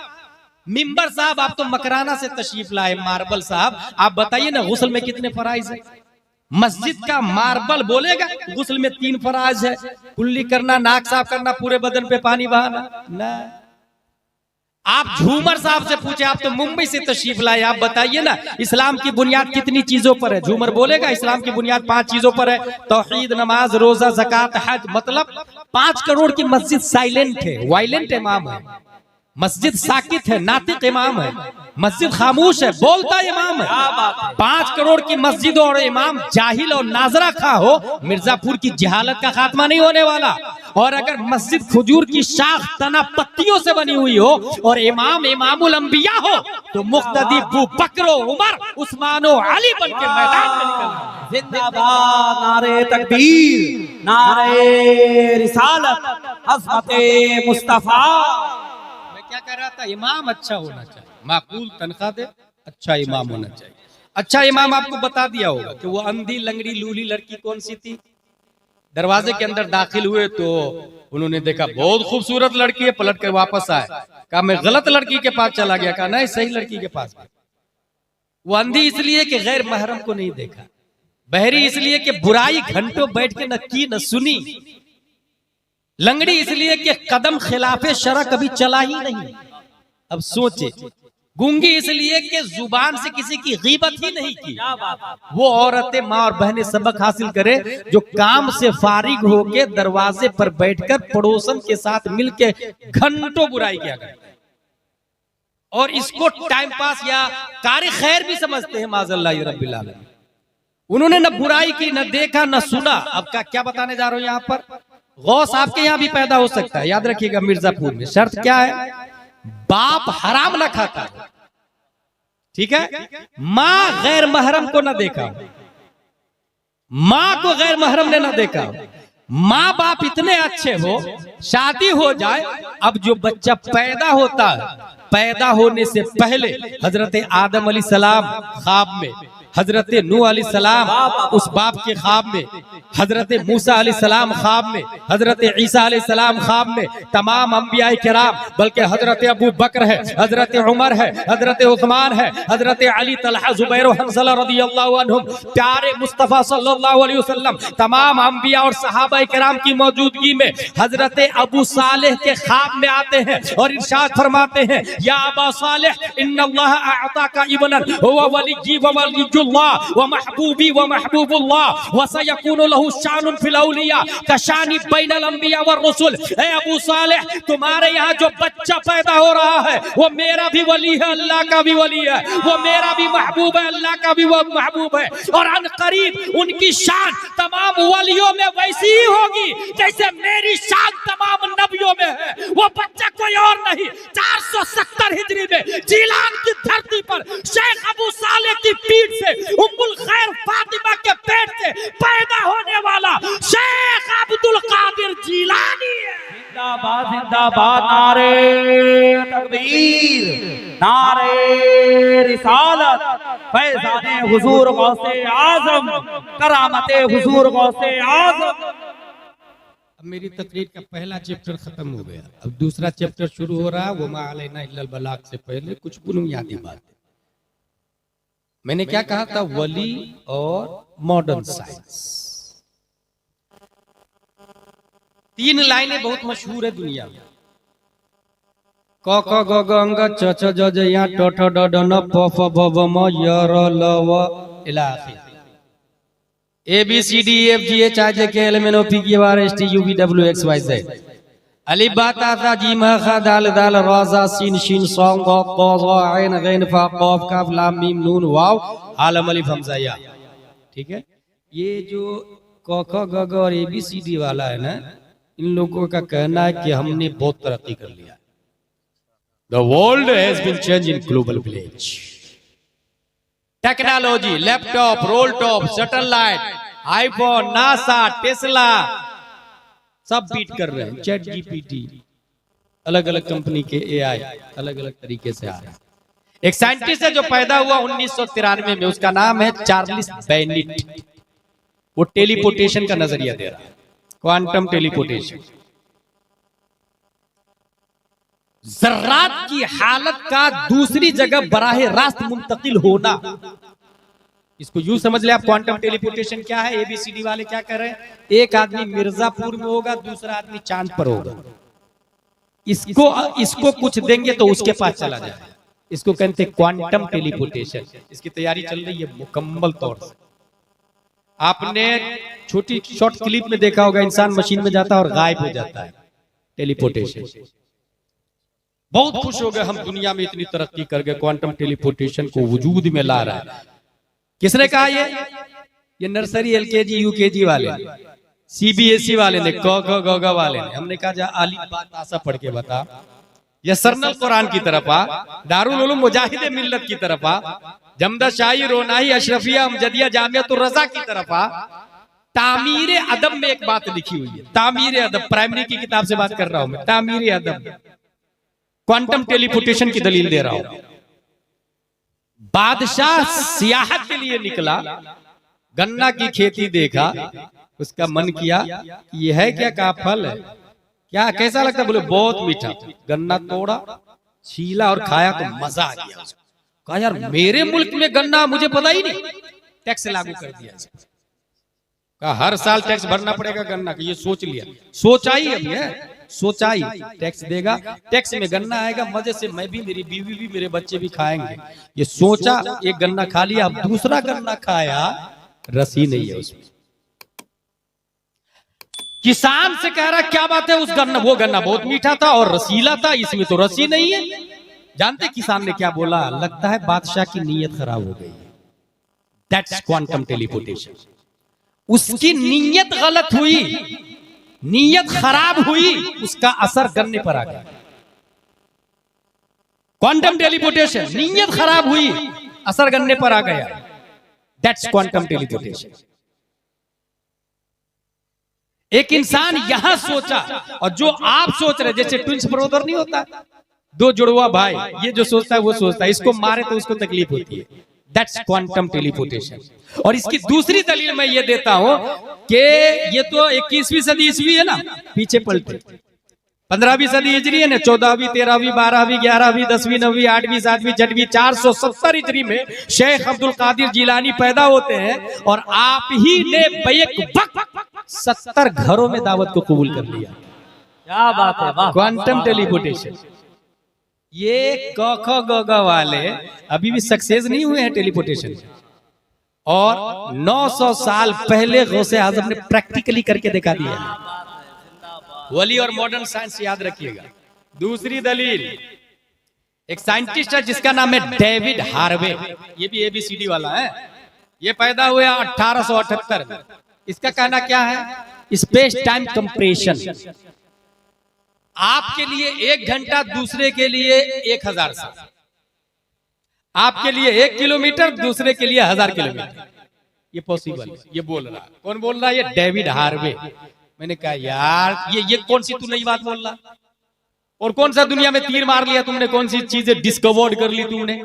मिंबर साहब आप तो मकराना से तशरीफ लाए, मार्बल साहब आप बताइए ना गुस्ल में कितने फराइज है? मस्जिद का मार्बल बोलेगा गुस्ल में 3 फराइज है, कुल्ली करना, नाक साफ करना, पूरे बदन पे पानी बहाना ना। आप झूमर साहब से पूछे, आप तो मुंबई से तशरीफ लाए, आप बताइए ना इस्लाम की बुनियाद कितनी चीजों पर है? झूमर बोलेगा इस्लाम की बुनियाद 5 चीजों पर है, तौहीद, नमाज, रोजा, ज़कात, हज। मतलब 5 करोड़ की मस्जिद साइलेंट है, वायलेंट इमाम है। मस्जिद साकित है, नातिक इमाम है। मस्जिद खामोश है, बोलता इमाम है। 5 करोड़ की मस्जिद और इमाम जाहिल और नाजरा खा हो, मिर्जापुर की जहालत का खात्मा नहीं होने वाला। और अगर मस्जिद खजूर की शाख तना पत्तियों से बनी हुई हो और इमाम इमामुल अंबिया हो तो मुक्तदी अबू बकर, उमर, उस्मान और अली बन के मैदान में निकलना। जिंदाबाद, नारे तकबीर, नारे रिसालत, हज़रत मुस्तफा। क्या कह रहा था? इमाम अच्छा होना चाहिए, माकूल तनख्वाह दे, अच्छा इमाम होना चाहिए। अच्छा इमाम आपको बता दिया होगा कि वो अंधी लंगड़ी लूली लड़की कौन सी थी? दरवाजे के अंदर दाखिल हुए तो उन्होंने देखा बहुत खूबसूरत लड़की है, पलट कर वापस आए, कहा मैं गलत लड़की के पास चला गया, कहा नहीं सही लड़की के पास। वो अंधी इसलिए कि गैर महरम को नहीं देखा, बहरी इसलिए कि बुराई घंटों बैठ के न की न सुनी, लंगड़ी इसलिए कि कदम खिलाफे शरा कभी चला ही नहीं। अब सोचे, गूंगी इसलिए कि जुबान से किसी की गीबत ही नहीं की। वो औरतें माँ और बहनें सबक हासिल करे जो काम से फारिग होके दरवाजे पर बैठकर पड़ोसन के साथ मिलके घंटों बुराई किया करते, और इसको टाइम पास या कार्य खैर भी समझते हैं। माज़अल्लाह रब्बिल आलमीन। उन्होंने न बुराई की, न देखा, न सुना। अब क्या बताने जा रहा हूं यहाँ पर, गौस आपके यहाँ भी पैदा हो सकता है, याद रखिएगा। मिर्जापुर में शर्त क्या है, बाप हराम ना खाता है, ठीक है। माँ गैर महरम को ना देखा, माँ को गैर महरम ने ना देखा। माँ बाप इतने अच्छे हो, शादी हो जाए, अब जो बच्चा पैदा होता है, पैदा होने से पहले हजरत आदम अलैहिस्सलाम ख्वाब में, हजरत नूह अलैहिस्सलाम उस बाप के ख्वाब में, हजरत मूसा अलैहिस्सलाम ख्वाब में, हजरत ईसा अलैहिस्सलाम ख्वाब में, तमाम अंबिया किराम, बल्कि हजरत अबू बकर है, हजरत उमर है, हजरत उस्मान है, हजरत अली, तलहा, जुबैर, हंज़ला रज़ियल्लाहु अन्हुम, प्यारे मुस्तफा सल्लल्लाहु अलैहि वसल्लम, तमाम अंबिया और सहाबा किराम की मौजूदगी में हजरत अबू सालेह के ख्वाब में आते हैं और इरशाद फरमाते हैं, या अबा सालेह इन्नल्लाह अअताका इब्नन हुवा वलिय्यी व वलिय्युल्लाह व महबूबी व महबूबुल्लाह व सयकूनु लहू शानुन फिल औलिया कशानी बैनल अंबिया व रसूल। ए अबू सालेह, तुम्हारे यहाँ जो बच्चा पैदा हो रहा है वो मेरा भी वली है, अल्लाह का भी वली है, वो मेरा भी महबूब है, अल्लाह का भी वो महबूब है, और अनकरीब उनकी शान तमाम वलियों में वैसी ही होगी जैसे मेरी शान तमाम नबियों में है। वो बच्चा कोई और नहीं, 470 हिजरी में जीलान की धरती पर शेख अबू सालेह की पीठ से, उम्मुल खैर फातिमा के पेट से पैदा होने वाला शेख अब्दुल कादिर जीलानी है। जिंदाबाद जिंदाबाद, नारे तकबीर, नारे रिसालत, फैज़ाने हुजूर गौसे आज़म, करामते हुजूर गौसे आज़म। अब मेरी तकरीर का पहला चैप्टर खत्म हो गया, अब दूसरा चैप्टर शुरू हो रहा है। वो मा अलैना इल्लल बलाग से पहले कुछ बुनियादी बातें। मैंने क्या कहा था, वली और मॉडर्न साइंस। 3 लाइनें बहुत मशहूर है दुनिया में, क ख ग घ ङ च छ ज झ ञ ट ठ ड ढ न प फ ब भ म य र ल व इला आखिर। ABCD EFG HIJ KL MN OP QR ST UV W X Y Z। अलिफ बा ता ता जीम खा दाल दाल रा ज़ा सीन शीन सॉन्ग क़ ज़ ऐन गैन फा क़ाफ काफ लाम मीम नून वाव आलम अलिफ हमज़ा या। ठीक है, ये जो क ख ग घ और ABCD वाला है ना, इन लोगों का कहना है कि हमने बहुत तरक्की कर लिया। The world has been changed in global village। Technology, laptop, role top, satellite, iPhone, NASA, Tesla सब बीट कर रहे हैं। चैट जीपीटी, अलग अलग कंपनी के AI अलग अलग तरीके से आ रहे हैं। एक साइंटिस्ट है जो पैदा हुआ 1993 में, उसका नाम है चार्ल्स बेनिट। वो टेलीपोर्टेशन का नजरिया दे रहा है, क्वांटम टेलीपोर्टेशन। जर्रात की हालत का दूसरी जगह बराह रास्त मुंतकिल होना, इसको यूं समझ ले आप। क्वांटम टेलीपोर्टेशन क्या है, ABCD वाले क्या कर रहे हैं, एक आदमी मिर्जापुर में होगा, दूसरा आदमी चांद पर होगा, इसको कुछ देंगे तो उसके पास चला जाए। इसको कहते हैं क्वांटम टेलीपोर्टेशन। इसकी तैयारी चल रही है मुकम्मल तौर से। आपने छोटी शॉर्ट क्लिप में देखा होगा, इंसान मशीन में जाता है और गायब हो जाता है, टेलीपोर्टेशन। बहुत खुश हो गए हम, दुनिया में इतनी तरक्की कर गए, क्वांटम टेलीपोर्टेशन को वजूद में ला रहा है। किसने कहा ये नर्सरी LKG UKG वाले, CBSE वाले ने, क ख ग घ वाले ने। हमने कहा जा अली बात आसा पढ़ के बता, या सरनल कुरान की तरफ आ, दारुल उलूम मुजाहिदे मिल्लत की तरफ आ, जमदा शाही रोनाही अशरफिया अमजदिया जामियातुर रज़ा की तरफ आ। तामीर अदब में एक बात लिखी हुई है, तामीर अदब, प्राइमरी की किताब से बात कर रहा हूं मैं, तामीर अदब क्वांटम टेलीपोर्टेशन की दलील दे रहा हूं। बादशाह सियाहत के लिए निकला, गन्ना की खेती देखा, उसका मन किया ये है क्या, का फल है क्या, कैसा लगता, बोले बहुत मीठा। गन्ना तोड़ा, छीला और खाया तो मजा आ गया। कहा यार मेरे मुल्क में गन्ना, मुझे पता ही नहीं। टैक्स लागू कर दिया, कहा हर साल टैक्स भरना पड़ेगा गन्ना का। ये सोच लिया, सोचाई अभी है, सोचाई टैक्स देगा, टैक्स में गन्ना आएगा, मजे से मैं भी, मेरी बीवी भी, मेरे बच्चे भी खाएंगे। ये सोचा, एक गन्ना खा लिया। अब दूसरा गन्ना खाया, रसी नहीं है उसमें। किसान से कह रहा क्या बात है, उस गन्ना, वो गन्ना बहुत मीठा था और रसीला था, इसमें तो रसी नहीं है। जानते किसान ने क्या बोला, लगता है बादशाह की नीयत खराब हो गई। That's quantum teleportation. उसकी नीयत गलत हुई, नीयत खराब हुई, उसका असर गन्ने पर आ गया। क्वांटम टेलीपोर्टेशन, नीयत खराब हुई, असर गन्ने पर आ गया। That's quantum teleportation. एक इंसान यहां सोचा, और जो आप सोच रहे, जैसे ट्विंस ब्रदर नहीं होता, दो जुड़वा भाई, ये जो सोचता है वो सोचता है, इसको मारे तो उसको तकलीफ होती है। That's quantum teleportation. और इसकी दूसरी दलील मैं ये देता हूं कि ये तो 21वीं सदी ईस्वी है ना, पीछे पलटे 15वीं सदी हिजरी है ना, 14वीं, 13वीं, 12वीं, 11वीं, 10वीं, 9वीं, 8वीं, 7वीं, 6वीं, 470 हिजरी में शेख अब्दुल कादिर जिलानी पैदा होते हैं। और आप ही ने बैक वक्त 70 घरों में दावत को कबूल कर लिया। क्या बात है, क्वांटम टेलीपोर्टेशन। ये क ख ग घ वाले अभी भी सक्सेस नहीं हुए हैं टेलीपोर्टेशन। और 900 साल पहले गौसे आजम ने प्रैक्टिकली करके दिखा दिया। वली और मॉडर्न साइंस याद रखिएगा। दूसरी दलील, एक साइंटिस्ट है जिसका नाम है डेविड हार्वे, ये भी ABCD वाला है। ये पैदा हुआ 1878 में। इसका कहना क्या है, स्पेस टाइम कंप्रेशन। आपके लिए 1 घंटा, दूसरे के लिए 1000 साल। आपके लिए 1 किलोमीटर, दूसरे के लिए 1000 किलोमीटर। ये पॉसिबल है। ये बोल रहा, कौन बोल रहा है, ये डेविड हार्वे। मैंने कहा यार ये कौन सी तू नई बात बोल रहा, और कौन सा दुनिया में तीर मार लिया तुमने, कौन सी चीजें डिस्कवर्ड कर ली तुमने।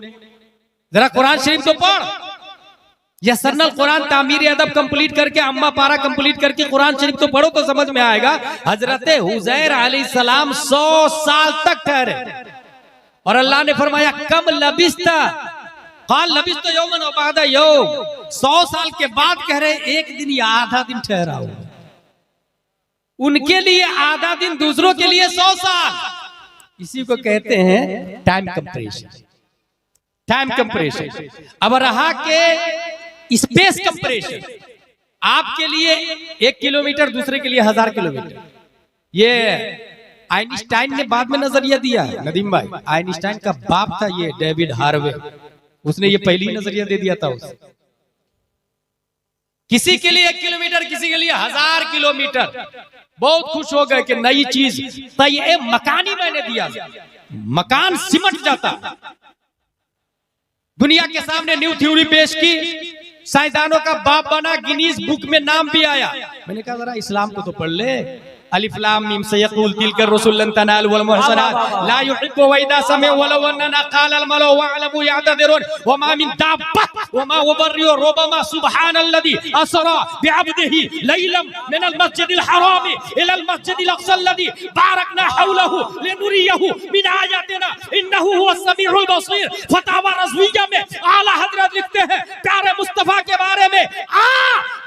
जरा कुरान शरीफ तो पढ़। यह सरनल कुरान तामीर अदब कंप्लीट करके, अम्मा पारा कंप्लीट करके कुरान शरीफ तो पढ़ो तो समझ में आएगा। हजरत हुजैर अलैहिस्सलाम 100 साल तक कह रहे, और अल्लाह ने फरमाया कम लबिस्ता, काल लबिस्ता यौमन व बअदा यौम। 100 साल के बाद कह रहे, एक दिन या आधा दिन ठहरा हो। उनके लिए आधा दिन, दूसरों के लिए 100 साल। इसी को कहते हैं टाइम कंप्रेशन। Time compression. अब रहा के स्पेस कंप्रेशन, आपके लिए 1 किलोमीटर, दूसरे के लिए 1000 किलोमीटर। ये आइंस्टाइन ने बाद में नजरिया दिया है नदीम भाई। आइंस्टाइन का बाप था ये डेविड हार्वे, उसने ये पहली नजरिया दे दिया था उसे। किसी के लिए 1 किलोमीटर, किसी के लिए 1000 किलोमीटर। बहुत खुश हो गए कि नई चीज। तो ये मकानी मैंने दिया, मकान सिमट जाता। दुनिया के सामने न्यू थ्योरी पेश की, साइंसदानों का बाप बना, गिनीज बुक में नाम भी आया। मैंने कहा जरा इस्लाम को तो पढ़ ले। अलिफ लाम मीम सयक़ूल तिलका रुसुलन तनाल वल मुहसनात ला युहिब्बु व इदा समिअ वलौ अन्ना क़ाल अल मलअ वअलमु यअतदिरुन व मा मिन दाब्बा व मा वबर्रियु रुबमा सुब्हानल्लज़ी असरा बिअब्दिही लैलन मिनल मस्जिदिल हराम इलल मस्जिदिल अक़सा अल्लज़ी बारकना हौलहु लिनुरियहु मिन आयातिना इन्नहु हुवस समीउल बसीर। फतावा रज़विया में आला हज़रत लिखते हैं प्यारे मुस्तफा के बारे में,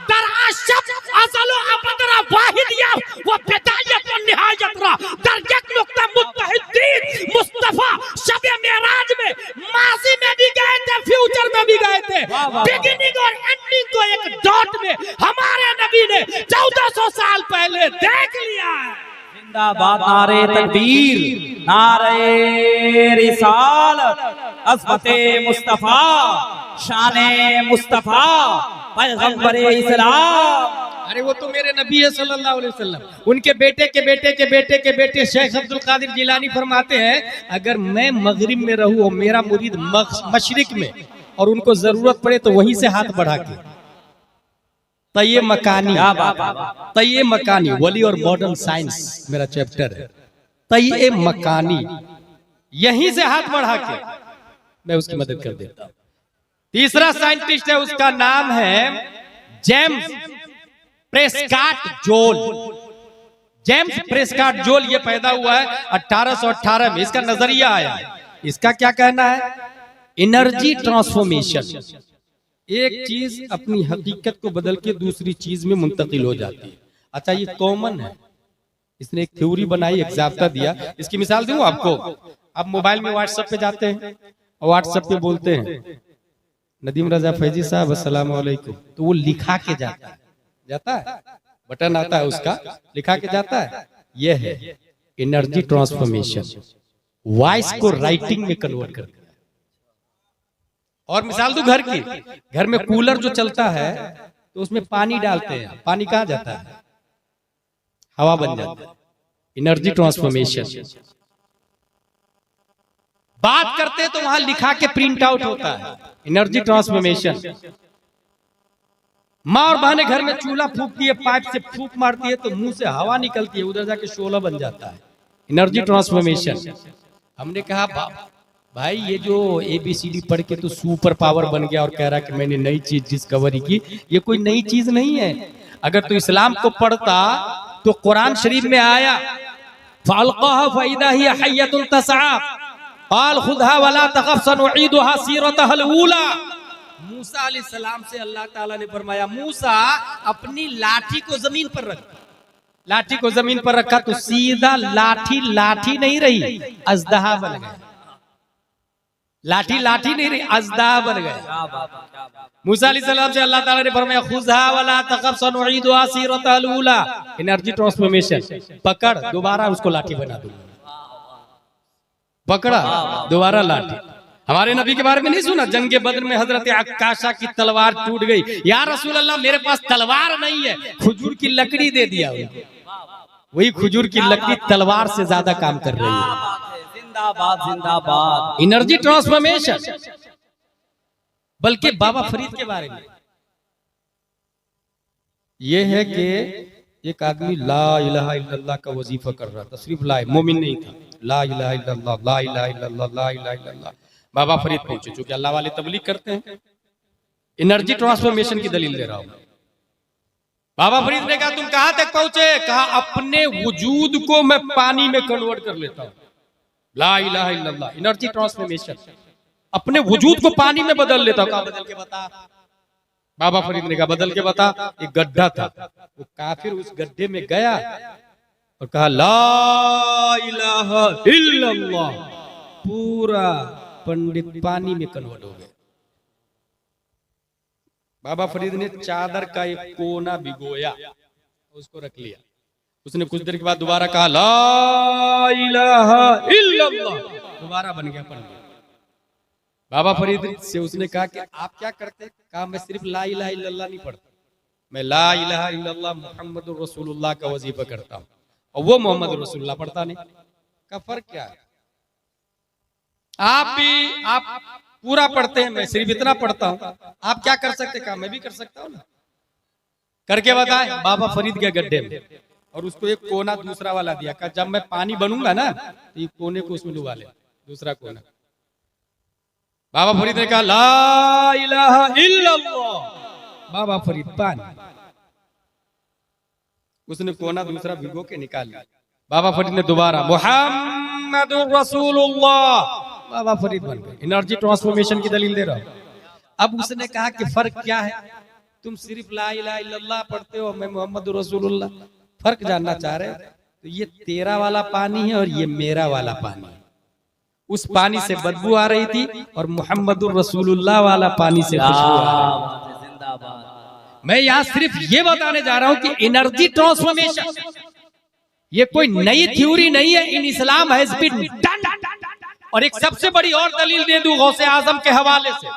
दरअशब अज़ल अबदरा वाहिदिया व बिदायत व निहायत रा दरजक नुक्ता मुत्तहिदीन मुस्तफा शब मेराज में माजी में भी गए थे, फ्यूचर में भी गए थे। बिगिनिंग और एंडिंग को एक डॉट में हमारे नबी ने 1400 साल पहले देख लिया है। जिंदाबाद नारे तकबीर, नारे रिसालत, अज़मते मुस्तफा, शाने मुस्तफा, पैगंबरे इस्लाम। अरे वो तो मेरे नबी है सल्लल्लाहु अलैहि वसल्लम। उनके बेटे के बेटे के बेटे के बेटे शेख अब्दुल कादिर जिलानी फरमाते हैं, अगर मैं मगरिब में रहूं और मेरा मुरीद मशरिक में, और उनको जरूरत पड़े तो वहीं से हाथ बढ़ा के, तय मकानी, तय मकानी। वली और मॉडर्न साइंस मेरा चैप्टर है। तय मकानी, यहीं से हाथ बढ़ा के मैं उसकी मदद कर देता हूं। तीसरा साइंटिस्ट है, उसका नाम है जेम्स प्रेस्कॉट जोल, जेम्स प्रेस्कॉट जोल ये पैदा हुआ है 1818 में। इसका नजरिया आया। इसका क्या कहना है? एनर्जी ट्रांसफॉर्मेशन, एक चीज अपनी हकीकत को बदल के दूसरी चीज में मुंतकिल हो जाती है। अच्छा, ये कॉमन है। इसने एक थ्योरी बनाई, एग्जाम्पल दिया। इसकी मिसाल दूं आपको। आप मोबाइल में व्हाट्सएप पे जाते हैं और व्हाट्सएप पे बोलते हैं नदीम रजा फैजी साहब अस्सलाम वालेकुम, तो वो लिखा के जाता है, बटन आता है उसका, लिखा के जाता है। यह है एनर्जी ट्रांसफॉर्मेशन, वॉइस को राइटिंग में कन्वर्ट कर दिया। और मिसाल दो घर की। घर में कूलर जो चलता है तो उसमें पानी डालते हैं, पानी कहाँ जाता है? हवा बन जाता है। Energy transformation. बात करते हैं तो वहां लिखा के प्रिंट आउट होता है, एनर्जी ट्रांसफॉर्मेशन। माँ और बहनें घर में चूल्हा फूकती है, पाइप से फूक मारती है तो मुंह से हवा निकलती है, उधर जाके शोला बन जाता है, एनर्जी ट्रांसफॉर्मेशन। हमने कहा भाई ये जो ABCD पढ़ के तो सुपर पावर बन गया और कह रहा कि मैंने नई चीज डिस्कवरी की। ये कोई नई चीज नहीं है। अगर तू इस्लाम को पढ़ता तो कुरान शरीफ में आया फअल्क़ाहा फ़इज़ा हिय हय्यतुन तसआ क़ाल खुज़हा वला तख़फ़ सनुईदुहा सीरतहल ऊला। मूसा अलैहिस्सलाम से अल्लाह ताला ने फरमाया, मूसा अपनी लाठी को जमीन पर रख। लाठी को जमीन पर रखा तो सीधा लाठी नहीं रही, अज़दहा बन गया। लाठी नहीं रही, अज़दहा बन गया। मूसा अलैहिस्सलाम से अल्लाह ताला ने फरमाया खुज़हा वला तख़फ़ सनुईदुहा सीरतहल ऊला, एनर्जी ट्रांसफॉर्मेशन। पकड़, दोबारा उसको लाठी बना दूंगा। पकड़ा, दोबारा लाठी। हमारे नबी के बारे में नहीं सुना? जंगे बद्र में हजरत अक्काशा की तलवार टूट गई। या रसूल अल्लाह मेरे पास तलवार नहीं है, खजूर की लकड़ी दे दिया। वही खजूर की लकड़ी तलवार से ज्यादा काम कर रही है। जिंदाबाद जिंदाबाद। Energy transformation. बल्कि बाबा फरीद के बारे में यह है कि एक आदमी ला इलाहा इल्लल्लाह का वजीफा कर रहा था, सिर्फ ला, मोमिन नहीं था। ला इलाहा इल्लल्लाह, ला इलाहा इल्लल्लाह, ला इलाहा इल्लल्लाह। बाबा फरीद पहुंचे, जो कि अल्लाह वाले तबलीग करते हैं। एनर्जी ट्रांसफॉर्मेशन की दलील दे रहा हूं। बाबा फरीद ने कहा तुम कहां तक पहुंचे? कहा अपने वजूद को मैं पानी में कन्वर्ट कर लेता हूं। ला इलाहा इल्लल्लाह, एनर्जी ट्रांसफॉर्मेशन। अपने वजूद को पानी में बदल लेता हूं। कहा बदल के बता। बाबा फरीद ने कहा बदल के बता। एक गड्ढा था, वो काफिर उस गड्ढे में गया और कहा ला इलाहा इल्लल्लाह। पूरा पंडित पानी में कन्वर्ट हो गए। बाबा फरीद ने चादर का एक कोना भिगोया, उसको रख लिया। उसने कुछ देर के बाद दोबारा कहा ला इलाहा इल्लल्लाह, दोबारा बन गया पंडित। बाबा फरीद से उसने कहा कि आप क्या करते? कहा मैं सिर्फ ला इलाहा इल्लल्लाह नहीं पढ़ता, मैं ला इलाहा इल्लल्लाह मुहम्मदुर रसूलुल्लाह का वजीफा करता हूँ, और वो मोहम्मद रसूलुल्लाह पढ़ता नहीं। का फर्क क्या है? आप पूरा पढ़ते हैं, मैं सिर्फ इतना पढ़ता हूँ। आप क्या कर सकते? कहा मैं भी कर सकता हूँ ना। करके बताए। बाबा फरीद गया गड्ढे में और उसको एक कोना दूसरा वाला दिया। कहा जब मैं पानी बनूंगा ना तो ये कोने को उसमें डुबा ले, दूसरा कोना। बाबा फरीद ने कहा ला इलाहा इल्लल्लाह। बाबा फरीद पानी, उसने कोना दूसरा भिगो के निकाल लिया। बाबा फरीद ने दोबारा मुहम्मदुर रसूलुल्लाह। बाबा फरीद बन गए। एनर्जी ट्रांसफॉर्मेशन की दलील दे रहा हूं। अब उसने कहा कि फर्क क्या है? तुम सिर्फ ला इलाहा इल्लल्लाह पढ़ते हो, मैं मोहम्मद रसूलुल्लाह। फर्क जानना चाह रहे हो? तो ये तेरा वाला पानी है और ये मेरा वाला पानी है। उस पानी से बदबू आ रही थी और मोहम्मदुर रसूलुल्लाह वाला पानी से खुशबू आ रही थी। मैं यहाँ सिर्फ ये बताने जा रहा हूँ कि एनर्जी ट्रांसफॉर्मेशन ये कोई नई थ्योरी नहीं है। इन इस्लाम हैज बीन डन। और एक सबसे बड़ी और दलील दे दूं गौसे आजम के हवाले से।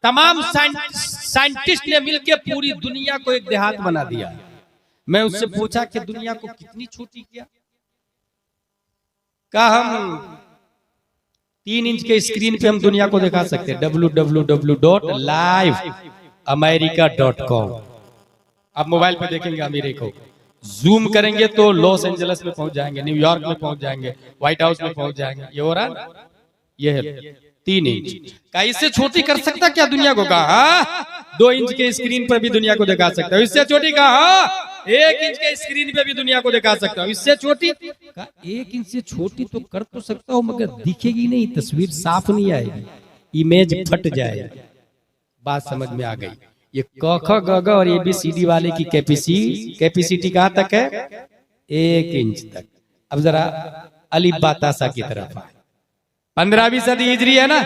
तमाम साइंटिस्ट ने मिलकर पूरी दुनिया को एक देहात बना दिया। मैं उससे पूछा कि दुनिया को कितनी छोटी किया? कहा हम 3 इंच के स्क्रीन पे हम दुनिया को दिखा सकते हैं। www.liveamerica.com। आप मोबाइल पे देखेंगे अमेरिका को, जूम करेंगे तो लॉस एंजलिस में पहुंच जाएंगे, न्यूयॉर्क में पहुंच जाएंगे, व्हाइट हाउस में पहुंच जाएंगे। ये हो रहा है, ये है 3 इंच का। इससे छोटी कर सकता क्या दुनिया को? कहा 2 इंच के स्क्रीन पर भी दुनिया को दिखा सकता हूँ। इससे छोटी कहा 1 इंच के स्क्रीन पे भी दुनिया को दिखा सकता हूँ। इससे छोटी कहा 1 इंच से छोटी तो कर तो सकता हूँ, मगर दिखेगी नहीं, तस्वीर साफ नहीं आएगी, इमेज फट जाएगी। बात समझ में आ गई? ये क ख ग घ और ABCD वाले की कैपेसिटी कहाँ तक है? 1 इंच तक। अब जरा अलिफ बा ता सा की तरफ आए। 15वीं सदी हिजरी है ना,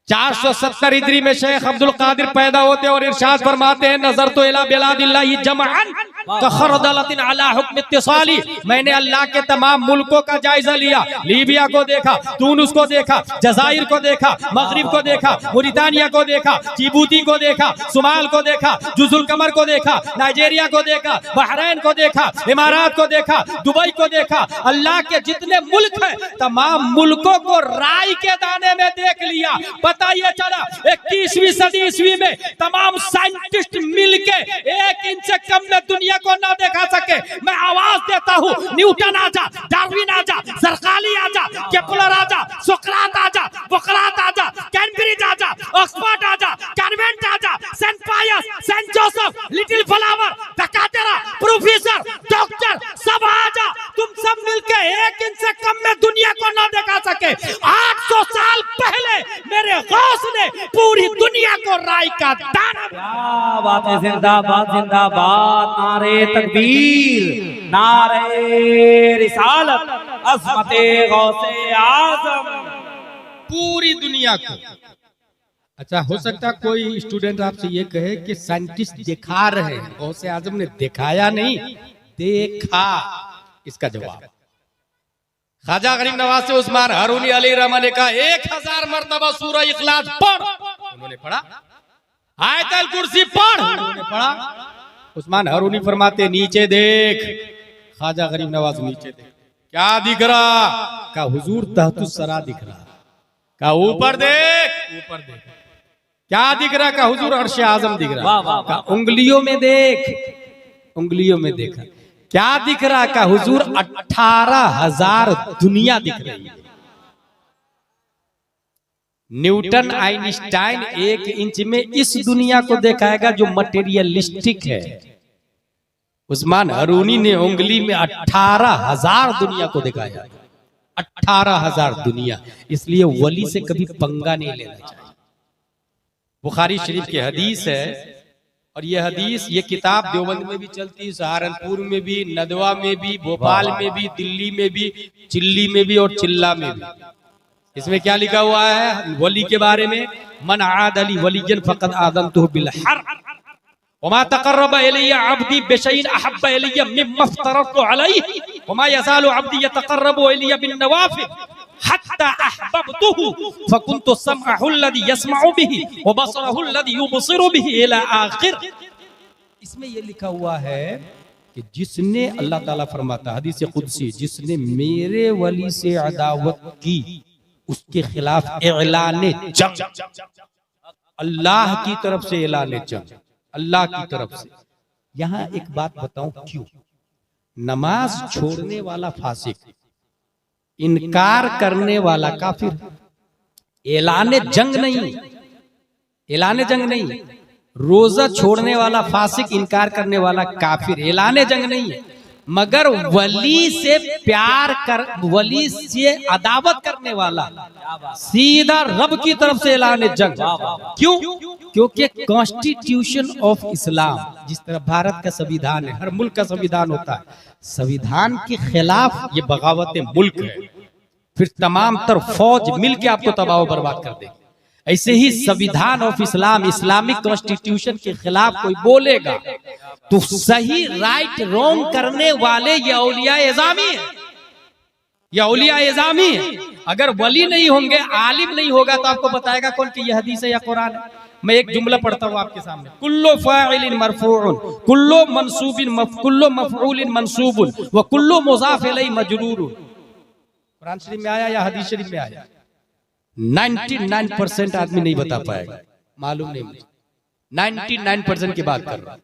470 हिजरी में शेख अब्दुल कादिर पैदा होते और इरशाद फरमाते हैं, नजर तो इला बिलादिल्लाहि जमअन कखरदलतिन अला हुक्म इत्तिसाली। मैंने अल्लाह के तमाम मुल्कों का जायजा लिया। लीबिया को देखा, तुनिस को देखा, जजाइर को देखा, मगरिब को देखा, मोरितानिया को देखा, जिबूती को देखा, सुमाल को देखा, जुजुल कमर को देखा, नाइजीरिया को देखा, बहरैन को देखा, इमारात को देखा, दुबई को देखा। अल्लाह के जितने मुल्क हैं तमाम मुल्कों को राई के दाने में देख लिया। पता ये चला 21वीं सदी ईस्वी में तमाम साइंटिस्ट मिलके 1 इंच से कम में दुनिया को ना देखा सके। मैं आवाज देता हूँ, न्यूटन आजा, डार्विन आजा, जरकाली आजा, केपलर आजा, सोक्रात आजा, बोक्रात आजा, कैम्ब्रिज आजा, ऑक्सफोर्ड आजा, कॉन्वेंट आजा, Saint Pius, Saint Joseph, little flower, डकातेरा, प्रोफेसर, डॉक्टर, सब आजा। तुम सब मिलके 1 इंच से कम में दुनिया को ना देखा सके। 800 साल पहले मेरे गौस ने पूरी दुनिया को राई का दाना। क्या बात है, जिंदाबाद जिंदाबाद, नारे तकबीर, नारे रिसालत, अज़मते गौसे आज़म। पूरी दुनिया को। अच्छा, हो सकता कोई स्टूडेंट आपसे ये कहे कि साइंटिस्ट दिखा रहे हैं, गौसे आजम ने दिखाया नहीं, देखा। इसका जवाब ख्वाजा गरीब नवाज से उस्मान हारूनी अली रहमान ने कहा 1000 मरतबा सूरह इखलास पढ़, उन्होंने पढ़ा। आयतल कुर्सी पढ़, उन्होंने पढ़ा। उस्मान हारूनी फरमाते नीचे देख। ख्वाजा गरीब नवाज नीचे देख, क्या दिख रहा? का हुजूर तहतुस सरा दिख रहा। का ऊपर देख, ऊपर देख, क्या दिख रहा? का हुजूर अर्श आजम दिख रहा। का उंगलियों में देख, उंगलियों में देखा, क्या दिख रहा? का हुजूर 18,000 दुनिया दिख रही है। न्यूटन आइंस्टाइन 1 इंच में इस दुनिया को दिखाएगा जो मटेरियलिस्टिक है। उस्मान हारूनी ने उंगली में 18,000 दुनिया को दिखाया। 18,000 दुनिया। इसलिए वली से कभी पंगा नहीं लेना चाहिए। बुखारी शरीफ की हदीस है, और यह हदीस, ये किताब देवबंद में भी चलती है, सहारनपुर में भी, नदवा में भी, भोपाल में भी, दिल्ली में भी, चिल्ली में भी और चिल्ला में भी। इसमें क्या लिखा हुआ है वली के बारे में? मन आद अली वलियन फक़द आज़नतुहु बिल हर्ब वमा तक़र्रब इलैया अब्दी बिशैइन अहब्ब इलैया मिम्मा फ़तरतु अलैहि वमा यज़ालु अब्दी यतक़र्रबु इलैया बिन नवाफ़िल हत्ता अहबब्तुहु फकुन्तु समअहु अल्लज़ी यस्मअु बिही व बसरहु अल्लज़ी युबसिरु बिही इला आखिर। इसमें ये लिखा हुआ है कि जिसने, अल्लाह ताला फरमाता हदीस कुदसी, जिसने मेरे वली से अदावत की उसके खिलाफ ऐलाने जंग, अल्लाह की तरफ से ऐलाने जंग, अल्लाह की तरफ से। यहां एक बात बताऊं, क्यों नमाज छोड़ने वाला फासिक, इनकार करने वाला काफिर, ऐलाने जंग नहीं, ऐलाने जंग नहीं। रोजा छोड़ने वाला फासिक, इनकार करने वाला काफिर, ऐलाने जंग नहीं है। मगर वली से प्यार कर, वली से अदावत करने वाला सीधा रब की तरफ से ऐलान जंग। क्यों? क्योंकि कॉन्स्टिट्यूशन ऑफ इस्लाम, जिस तरह भारत का संविधान है, हर मुल्क का संविधान होता है, संविधान के खिलाफ ये बगावत मुल्क है, फिर तमाम तरफ फौज मिलके आपको तबाह बर्बाद कर देगी। ऐसे ही संविधान ऑफ इस्लाम, इस्लामिक कॉन्स्टिट्यूशन के खिलाफ कोई बोलेगा तो सही राइट रॉन्ग करने वाले ये औलिया एजामी है, ये औलिया एजामी है। अगर वली नहीं होंगे, आलिम नहीं होगा, तो आपको बताएगा कौन कि ये हदीस है या कुरान है। मैं एक जुमला पढ़ता हूँ आपके सामने, कुल्लो फाइलिन मरफूउन कुल्लो मंसूबिन कुल्लो मफऊलिन मंसूबुन व कुल्लो मुज़ाफ इलैहि मजरूरुन। कुरान शरीफ में आया या हदीस शरीफ में आया? 99% आदमी नहीं बता पाएगा, मालूम नहीं मुझे। 99% की बात कर रहा हूं,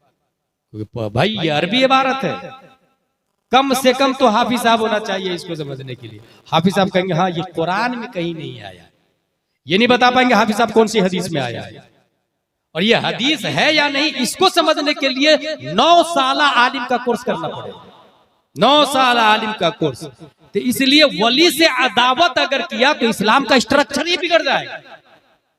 क्योंकि भाई ये अरबी इबारत है, कम से कम तो हाफिज साहब होना चाहिए इसको समझने के लिए। हाफिज साहब कहेंगे हाँ ये कुरान में कहीं नहीं आया, ये नहीं बता पाएंगे हाफिज साहब कौन सी हदीस में आया है, और ये हदीस है या नहीं इसको समझने के लिए 9 साल आलिम का कोर्स करना पड़ेगा, 9 साल आलिम का कोर्स। तो इसलिए वली से अदावत अगर किया तो इस्लाम का स्ट्रक्चर ही बिगड़ जाएगा।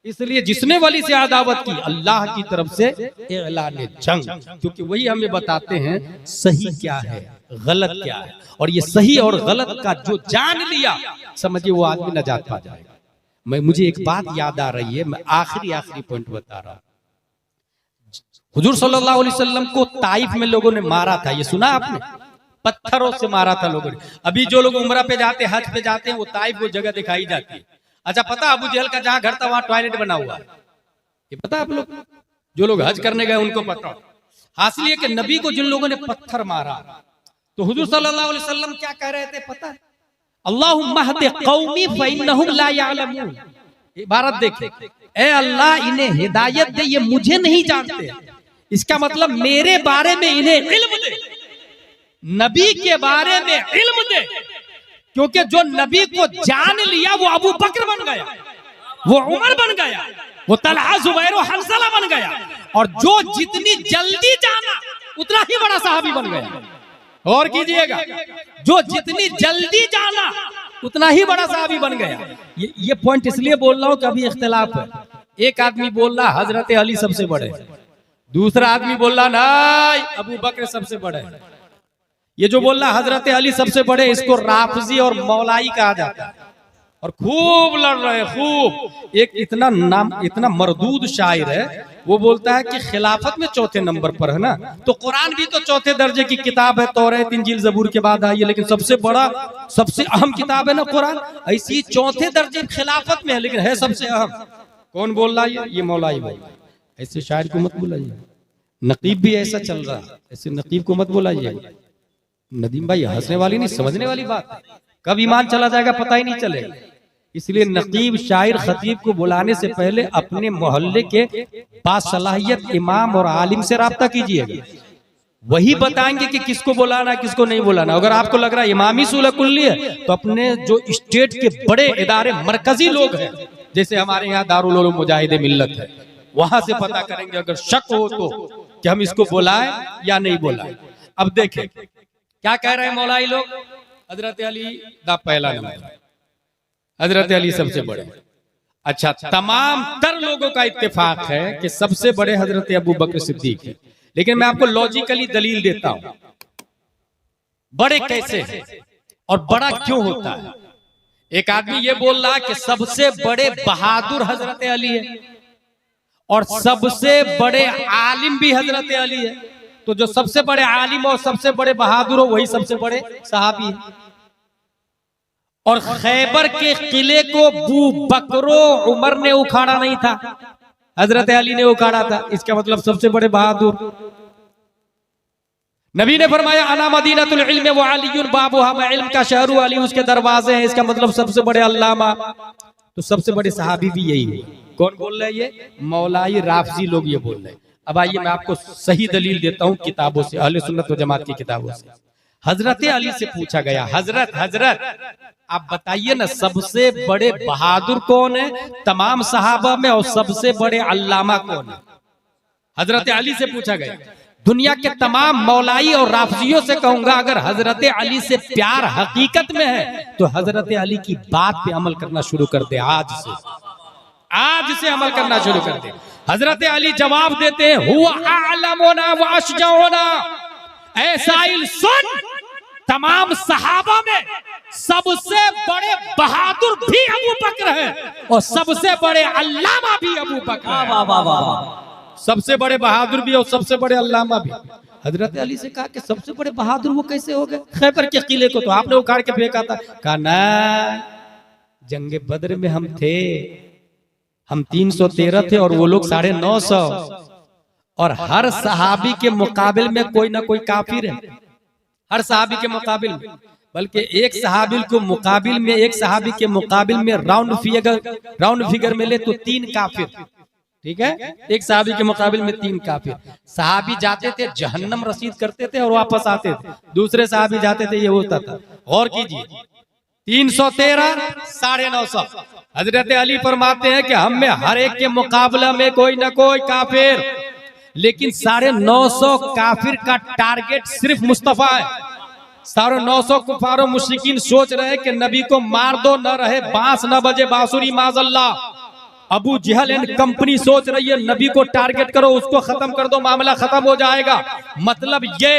इसलिए जिसने वली से अदावत की अल्लाह की तरफ से ऐलान जंग, क्योंकि वही हमें बताते हैं सही क्या है गलत क्या है, और ये सही और गलत का जो जान लिया समझिए वो आदमी नजात पा जाएगा। मुझे एक बात याद आ रही है, मैं आखिरी पॉइंट बता रहा हूं। हुजूर सल्लल्लाहु अलैहि वसल्लम को ताइफ में लोगों ने मारा था, ये सुना आपने? पत्थरों से मारा था लोगों ने। अभी जो लोग उम्रा पे जाते हज पे जाते हैं वो ताइफ वो जगह दिखाई जाती है। अच्छा पता अबू जहल का जहां घर था वहां टॉयलेट बना हुआ है, ये पता आप लोग? जो लोग हज करने गए उनको पता। हासिल ये कि नबी को जिन लोगों ने पत्थर मारा तो हुजूर सल्लल्लाहु अलैहि वसल्लम क्या कह रहे थे पता है? अल्लाहुम्मा हदि कौमी फइन्नहुम ला यअलमून। इबारत देखें, ए अल्लाह इन्हें हिदायत दे, ये मुझे नहीं जानते। इसका मतलब मेरे बारे में इन्हें इल्म दे, नबी के बारे में इल्म दे, क्योंकि जो नबी को जान लिया वो अबू बकर बन गया, वो उमर बन गया, वो तलहा जुबैर और हंसला बन गया, और जो जितनी जल्दी जाना उतना ही बड़ा सहाबी बन गया। और कीजिएगा, जो जितनी जल्दी जाना उतना ही बड़ा सहाबी बन गया। ये पॉइंट इसलिए बोल रहा हूं कि अभी इख्तिलाफ है। एक आदमी बोल रहा हजरत अली सबसे बड़े, दूसरा आदमी बोल रहा नहीं अबू बकर सबसे बड़े। ये जो बोल रहा हजरत अली सबसे बड़े इसको राफजी और मौलाई कहा जाता है, और खूब लड़ रहे हैं खूब। एक इतना मरदूद शायर है, वो बोलता है कि खिलाफत में चौथे नंबर पर है ना, तो कुरान भी तो चौथे दर्जे की किताब है, तौरात इंजील जबूर के बाद आई है, लेकिन सबसे बड़ा सबसे अहम किताब है ना कुरान, ऐसी चौथे दर्जे खिलाफत में है लेकिन है सबसे अहम। कौन बोल रहा है? ये मौलाई बोल रहा है। ऐसे शायर को मत बुलाइए। नकीब भी ऐसा चल रहा है, ऐसे नकीब को मत बुलाइए। नदीम भाई हंसने वाली नहीं समझने वाली बात है, कब ईमान चला जाएगा पता ही नहीं चलेगा। इसलिए नकीब शायर खतीब को बुलाने से पहले अपने मोहल्ले के बासलाहियत इमाम और आलिम से राब्ता कीजिएगा, वही बताएंगे कि किसको बुलाना किसको नहीं बुलाना। अगर आपको लग रहा है इमामी सूलह कुल्ली है तो अपने जो स्टेट के बड़े इदारे मरकजी लोग हैं, जैसे हमारे यहाँ दारुल उलूम मुजाहिदे मिल्लत है, वहां से पता करेंगे अगर शक हो तो कि हम इसको बुलाएं या नहीं बुलाएं। अब देखें क्या कह रहे हैं मौलाई लोग, हजरत अली दा पहला नंबर, हजरत अली सबसे बड़े। अच्छा तमाम तर लोगों का इत्तेफाक है कि सबसे बड़े हजरत अबू बकर सिद्दीक है, लेकिन मैं आपको लॉजिकली दलील देता हूं बड़े कैसे हैं और बड़ा क्यों होता है। एक आदमी ये बोल रहा है कि सबसे बड़े बहादुर हजरत अली है और सबसे बड़े आलिम भी हजरत अली है, तो जो सबसे बड़े आलिम और सबसे बड़े बहादुर हो वही सबसे बड़े सहाबी है। और खैबर के किले को अबू बकरो उमर ने उखाड़ा नहीं था, हजरत अली ने उखाड़ा था, इसका मतलब सबसे बड़े बहादुर। नबी ने फरमाया अना मदीनतुल इल्म व अलीयुन बाबुहा, मैं इल्म का शहर हूं, अली उसके दरवाजे हैं, इसका मतलब सबसे बड़े अल्लामा। तो सबसे बड़े सहाबी भी यही है। कौन बोल रहे हैं? ये मौलाई राफजी लोग ये बोल रहे हैं। अब आइए मैं आपको सही दलील देता हूं किताबों से, अहले सुन्नत व जमात की किताबों से। हजरत अली से पूछा गया, हजरत आप बताइए ना सबसे बड़े बहादुर कौन है तमाम सहाबा में, और सबसे बड़े अल्लामा कौन है? हजरत अली से पूछा गया। दुनिया के तमाम मौलाई और राफजियों से कहूंगा अगर हजरत अली से प्यार हकीकत में है तो हजरत अली की बात पे अमल करना शुरू कर दे। आज से अमल करना शुरू कर दे। हजरत अली जवाब देते हैं हुवा आलमुना व अशजाउना, ऐसा सुन तमाम सहाबा में सबसे बड़े बहादुर भी अबू बकर है और सबसे बड़े अल्लामा भी अबू बकर है। सबसे बड़े बहादुर भी और सबसे बड़े अल्लामा भी। हजरत अली से कहा कि सबसे बड़े बहादुर वो कैसे हो गए? खैबर के किले को तो आपने उखाड़ के फेंका था। कहा ना, जंगे बद्र में हम थे, हम 313 थे और वो लोग 950, और हर सहाबी के मुकाबिल में कोई ना कोई काफिर है, हर सहाबी के मुकाबिल में। बल्कि एक सहाबी के मुकाबिल में राउंड फिगर में ले तो 3 काफिर, ठीक है, एक सहाबी के मुकाबिल में 3 काफिर। सहाबी जाते थे जहन्नम रसीद करते थे और वापस आते थे, दूसरे सहाबी जाते थे, ये होता था। गौर कीजिए 313 950 हजरत अली फरमाते हैं कि हम में हर एक के मुकाबला में कोई ना कोई काफिर, लेकिन 950 काफिर का टारगेट सिर्फ मुस्तफा है। 950 कुफारो मुशरिकीन सोच रहे कि नबी को मार दो, न रहे बांस न बजे बांसुरी माजल्ला। अबू जहल एंड कंपनी सोच रही है नबी को टारगेट करो, उसको खत्म कर दो, मामला खत्म हो जाएगा। मतलब ये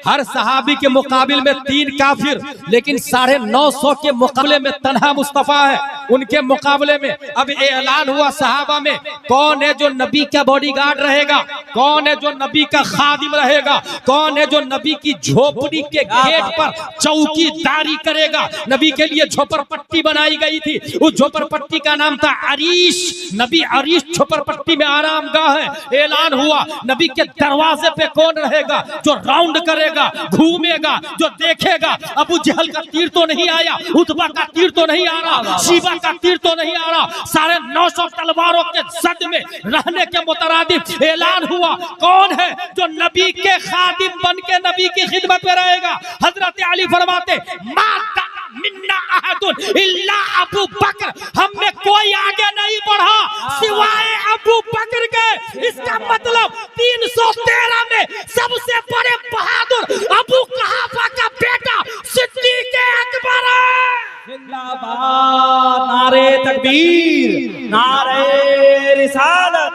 हर सहाबी के मुकाबले में 3 काफिर, लेकिन 950 के मुकाबले में तन्हा मुस्तफा है। उनके मुकाबले में अब ऐलान हुआ सहाबा में, कौन है जो नबी का बॉडीगार्ड रहेगा, कौन है जो नबी का खादिम रहेगा, कौन है जो नबी की झोपड़ी के गेट पर चौकीदारी करेगा। नबी के लिए झोपड़पट्टी बनाई गई थी, उस झोपड़पट्टी का नाम था अरीश। नबी अरीश झोपड़पट्टी में आराम गाह है। ऐलान हुआ नबी के दरवाजे पे कौन रहेगा, जो राउंड करेगा, घूमेगा, जो देखेगा। अबू जहल का तीर तो नहीं आया, उतबा का तीर तो नहीं आ रहा, शीबा का तीर तो नहीं आ रहा। 950 तलवारों के जद में रहने के मुतरादिफ ऐलान हुआ कौन है जो नबी के खादिम बन के नबी की खिदमत में रहेगा। हजरत अली फरमाते माता मिन्ना अहदुन इल्ला अबू बकर, हम में कोई आगे नहीं बढ़ा सिवाय अबू बकर के। इसका मतलब 313 में सबसे बड़े बहादुर अबू कुहाफा का बेटा सिद्दीक अकबर है। जिंदाबाद, नारे तकबीर, नारे रिसालत,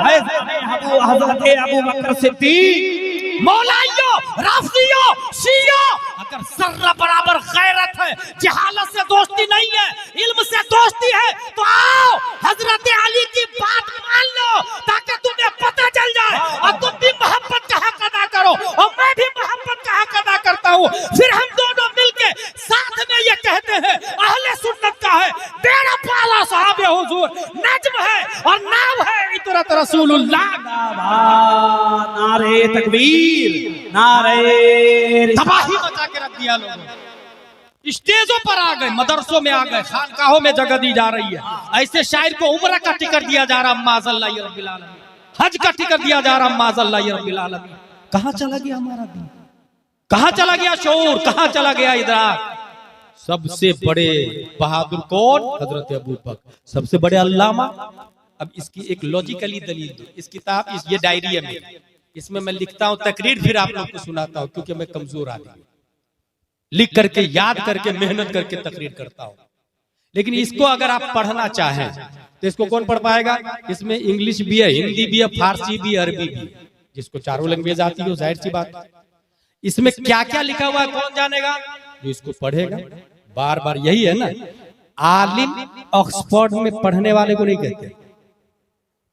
हजरत अबू बकर सिद्दीक। मौलाइयो, राफियो, शियो, अगर सर्रा बराबर गैरत है, जहालत से दोस्ती नहीं है, इल्म से दोस्ती है, तो आओ हजरत अली की बात मान लो ताकि तुम्हें पता चल जाए और तुम भी मोहब्बत का हक अदा करो और मैं भी मोहब्बत का हक अदा करता हूँ। फिर हम दोनों मिलके साथ में ये कहते हैं अहले सुन्नत का है बेड़ा पाला साहब हुजूर, नज्म है और नाम है इतरत रसूलुल्लाह। नारे तकबीर, नारे तबाही मचा के रख दिया लोगों। स्टेजों पर आ गए, मदरसों में आ गए, खानकाहों में जगह दी जा रही है। ऐसे शायर को उम्र का टिकट दिया जा रहा, माज़ल्लाह रब्बिल आलमीन, हज का टिकट दिया जा रहा, माज़ल्लाह रब्बिल आलमीन। कहां चला गया हमारा दीन, कहां चला गया शऊर, कहां चला गया इदराक। सबसे बड़े बहादुर कौन? हजरत अबू बकर। सबसे बड़े अल्लामा। अब इसकी एक लॉजिकली दलील दो। इस किताब, ये डायरी है मेरी, इसमें मैं लिखता हूं तकरीर, फिर आप लोग को सुनाता हूं क्योंकि मैं कमजोर आदमी, लिख करके याद करके मेहनत करके तकरीर करता हूं। लेकिन इसको अगर आप पढ़ना चाहें तो इसको कौन पढ़ पाएगा? इसमें इंग्लिश भी है, हिंदी भी है, फारसी भी, अरबी भी। जिसको चारों लैंग्वेज आती हो, जाहिर सी बात। इसमें क्या क्या लिखा हुआ है कौन जानेगा? जो इसको पढ़ेगा। बार बार यही है ना, आलिम ऑक्सफोर्ड में पढ़ने वाले को नहीं कहते,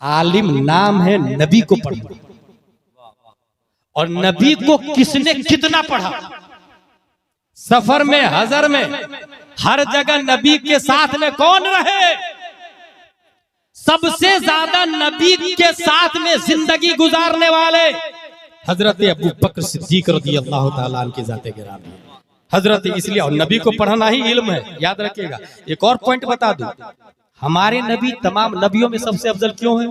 आलिम नाम है नबी को पढ़ना। और नबी को किसने कितना पढ़ा, सफर में, हजर में, हर जगह नबी के साथ में कौन रहे? सबसे ज्यादा नबी के साथ में जिंदगी गुजारने वाले हजरत अबू बकर सिद्दीक रज़ियल्लाहु ताला अन्हु की ज़ाते गिरामी। हजरत, इसलिए और नबी को पढ़ना ही इल्म है, याद रखिएगा। एक और पॉइंट बता दूं, हमारे नबी तमाम नबियों में सबसे अफजल क्यों है?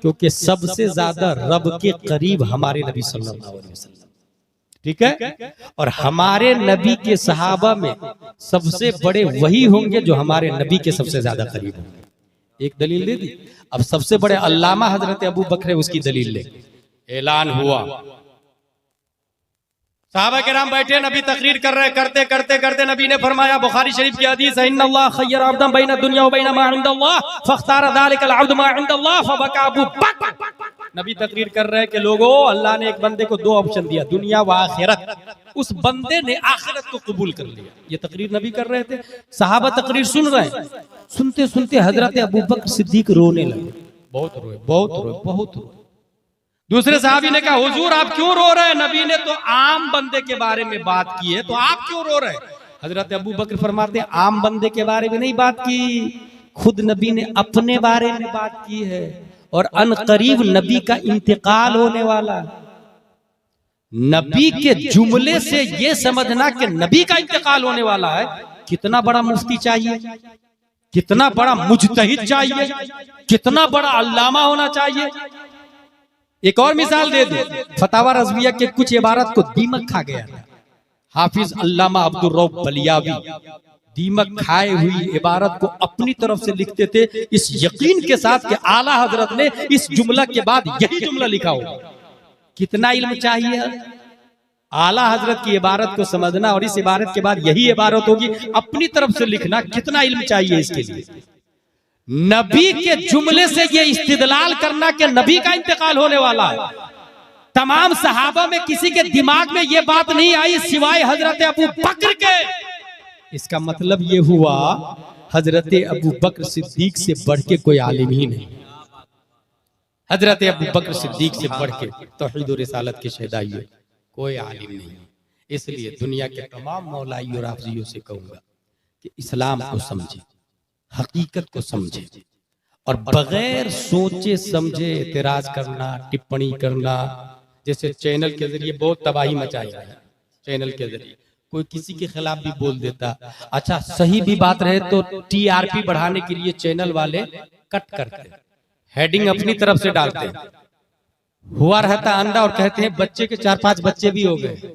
क्योंकि सबसे ज्यादा रब के करीब हमारे नबी सल्लल्लाहु अलैहि वसल्लम, ठीक है। और हमारे नबी के सहाबा में सबसे बड़े वही होंगे जो हमारे नबी के सबसे ज्यादा करीब होंगे। एक दलील दे दी। अब सबसे बड़े अल्लामा हजरत अबू बकर, उसकी दलील ले। ऐलान हुआ, सहाबा किराम बैठे, नबी तकरीर कर रहे, करते करते करते नबी ने फरमाया, बुखारी शरीफ की हदीस है, इन्नल्लाह खय्यर अब्दन बैन दुनिया व बैन मा इंदल्लाह फख्तार ज़ालिकल अब्द मा इंदल्लाह फबका अबू बकर। नबी तकरीर कर रहे कि लोगों, अल्लाह ने एक बंदे को 2 ऑप्शन दिया, दुनिया व आखिरत। उस बंदे ने आखिरत को कबूल कर लिया। ये तकरीर नबी कर रहे थे, सहाबा तकरीर सुन रहे हैं। सुनते सुनते हजरत अबू बकर सिद्दीक रोने लगे, बहुत रोए, बहुत रोए, बहुत रोए। दूसरे साहबी ने कहा, हुजूर आप क्यों रो रहे हैं? नबी ने तो आम बंदे के बारे में बात की है, तो आप क्यों रो रहे हैं? हजरत अबू बकर फरमाते हैं, आम बंदे के बारे में नहीं बात की, खुद नबी ने अपने बारे में बात की है। और अनकरीब नबी का इंतकाल होने वाला। नबी के जुमले से ये समझना कि नबी का इंतकाल होने वाला है, कितना बड़ा मुफ्ती चाहिए, कितना बड़ा मुजतहिद चाहिए, कितना बड़ा अल्लामा होना चाहिए। एक और मिसाल दे दो, फतावा रज़विया के कुछ इबारत को दीमक खा गया था। हाफिज अल्लामा अब्दुर रऊफ बलियावी दीमक खाए हुई इबारत को अपनी तरफ से लिखते थे, इस यकीन के साथ कि आला हजरत ने इस जुमला के बाद यही जुमला लिखा हो। कितना इल्म चाहिए आला हजरत की इबारत को समझना, और इस इबारत के बाद यही इबारत होगी, अपनी तरफ से लिखना, कितना इल्म चाहिए इसके लिए। नबी के जुमले से ये इस्तिदलाल करना कि नबी का इंतकाल होने वाला है, तमाम सहाबा में किसी के दिमाग में ये बात नहीं आई सिवाय हजरत अबू बकर के। इसका मतलब ये हुआ हजरत अबू बकर सिद्दीक से बढ़ के कोई आलिम ही नहीं। हजरत अबू बकर सिद्दीक से बढ़ के तौहीद और रिसालत के शहदाई कोई आलिम नहीं। इसलिए दुनिया के तमाम मौलाई और हाफियों से कहूंगा कि इस्लाम को समझे, हकीकत को समझे, और बगैर सोचे समझे एतराज करना, टिप्पणी करना, जैसे चैनल के जरिए बहुत तबाही मचाई है। चैनल के जरिए कोई किसी के खिलाफ भी बोल देता, अच्छा सही भी बात रहे तो टीआरपी बढ़ाने के लिए चैनल वाले कट करते, हेडिंग अपनी तरफ से डालते, हुआ रहता अंडा और कहते हैं बच्चे के 4-5 बच्चे भी हो गए,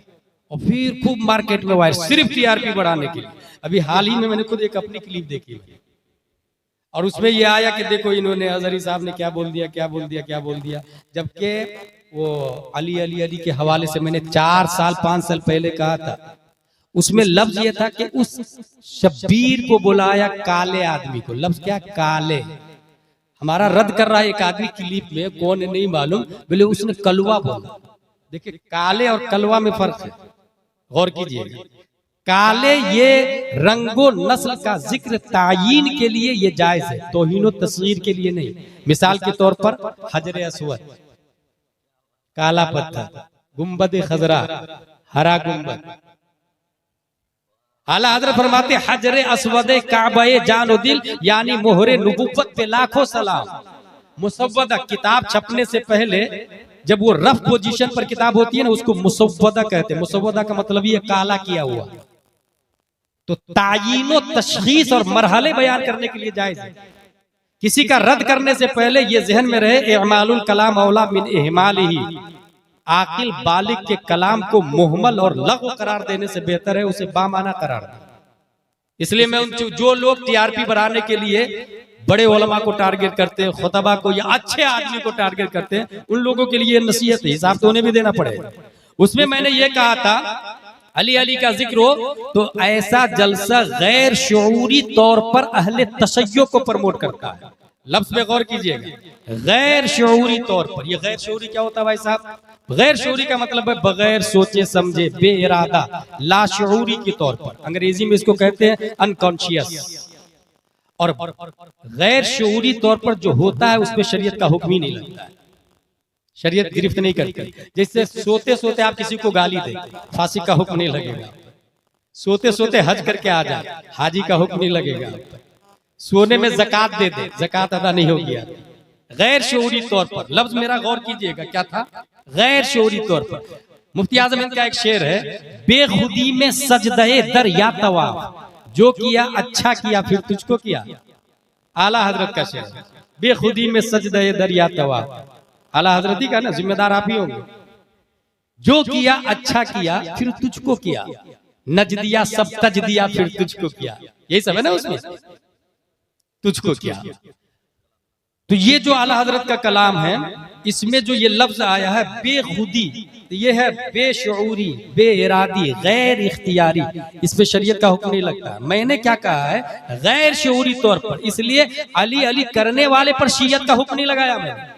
और फिर खूब मार्केट में वायरल सिर्फ टीआरपी बढ़ाने के लिए। अभी हाल ही में मैंने खुद एक अपनी क्लिप देखी और उसमें यह आया कि देखो इन्होंने हजरी साहब ने क्या बोल दिया, क्या बोल दिया, क्या बोल दिया, जबकि वो अली अली अली के हवाले से मैंने 4 साल 5 साल पहले कहा था। उसमें लफ्ज ये था कि उस शब्बीर को बुलाया काले आदमी को, लफ्ज क्या काले, हमारा रद्द कर रहा है एक आदमी क्लिप में, कौन है नहीं मालूम, बोले उसने कलवा बोला। देखिए काले और कलवा में फर्क है, गौर कीजिएगा। काले ये रंगो नस्ल का जिक्र तायीन के लिए ये जायज है, तौहीन व तस्गीर के लिए नहीं। मिसाल के तौर पर हजर अस्वद, काला पत्थर, गुंबद खजरा, हरा गुंबद। आला हज़रत फरमाते हजर अस्वद काबे जानो दिल, यानी मोहरे नबुव्वत पे लाखों सलाम। मुसव्वदा किताब छपने से पहले जब वो रफ पोजीशन पर किताब होती है ना, उसको मुसव्वदा कहते हैं। मुसव्वदा का मतलब ये काला किया हुआ। तो तायीनो तशखीस और मरहले बयान करने के लिए जायज है। किसी का रद्द करने से पहले ये जहन में रहे इमालुल कलाम औला मिन इहमालिही, आकिल बालिग के कलाम को मुहमल और लग़्व करार देने से बेहतर है उसे बामाना करार दे। इसलिए मैं उन जो लोग टीआरपी बढ़ाने के लिए बड़े उलमा को टारगेट करते हैं, खुतबा को या अच्छे आदमी को टारगेट करते हैं, उन लोगों के लिए नसीहत है, हिसाब तो उन्हें भी देना पड़ेगा। उसमें मैंने ये कहा था अली अली का जिक्र हो तो ऐसा जलसा गैर शऊरी तौर पर अहले तशय्यो को प्रमोट करता है। लफ्ज में गौर कीजिएगा, गैर शऊरी तौर पर। ये गैर शऊरी क्या होता है भाई साहब? गैर शऊरी का मतलब है बगैर सोचे समझे, बेइरादा, लाशऊरी के तौर पर। अंग्रेजी में इसको कहते हैं अनकॉन्शियस। और गैर शऊरी तौर पर जो होता है उसमें शरीयत का हुक्म ही नहीं लगता है, शरीयत गिरफ्त नहीं करती। जैसे सोते सोते आप किसी को गाली दे, फांसी का हुक्म नहीं लगेगा। सोते सोते हज करके आ जाए, हाजी का हुक्म नहीं लगेगा। सोने में ज़कात दे दे, ज़कात अदा नहीं होगी। गैर शऊरी तौर पर, लफ्ज मेरा गौर कीजिएगा क्या था, गैर शऊरी तौर पर। मुफ्ती आजम हिंद का एक शेर है, बेखुदी में सजदे दर या तवाफ, जो किया अच्छा किया फिर तुझको किया। आला हजरत का शेर, बेखुदी में सजदे दर या तवाफ। आला हजरत ही का ना, जिम्मेदार आप ही होंगे। जो किया अच्छा किया फिर तुझको किया, नज दिया सब तज दिया फिर तुझको किया। यही सब है ना उसमें, तुझको किया। तो ये जो आला हजरत का कलाम है, इसमें जो ये लफ्ज आया है बेखुदी, ये है बेशऊरी, बेइरादी, गैर इख्तियारी, इस पे शरीयत का हुक्म नहीं लगता। मैंने क्या कहा है, गैर शऊरी तौर पर, इसलिए अली अली करने वाले पर शरीयत का हुक्म नहीं लगाया मैंने।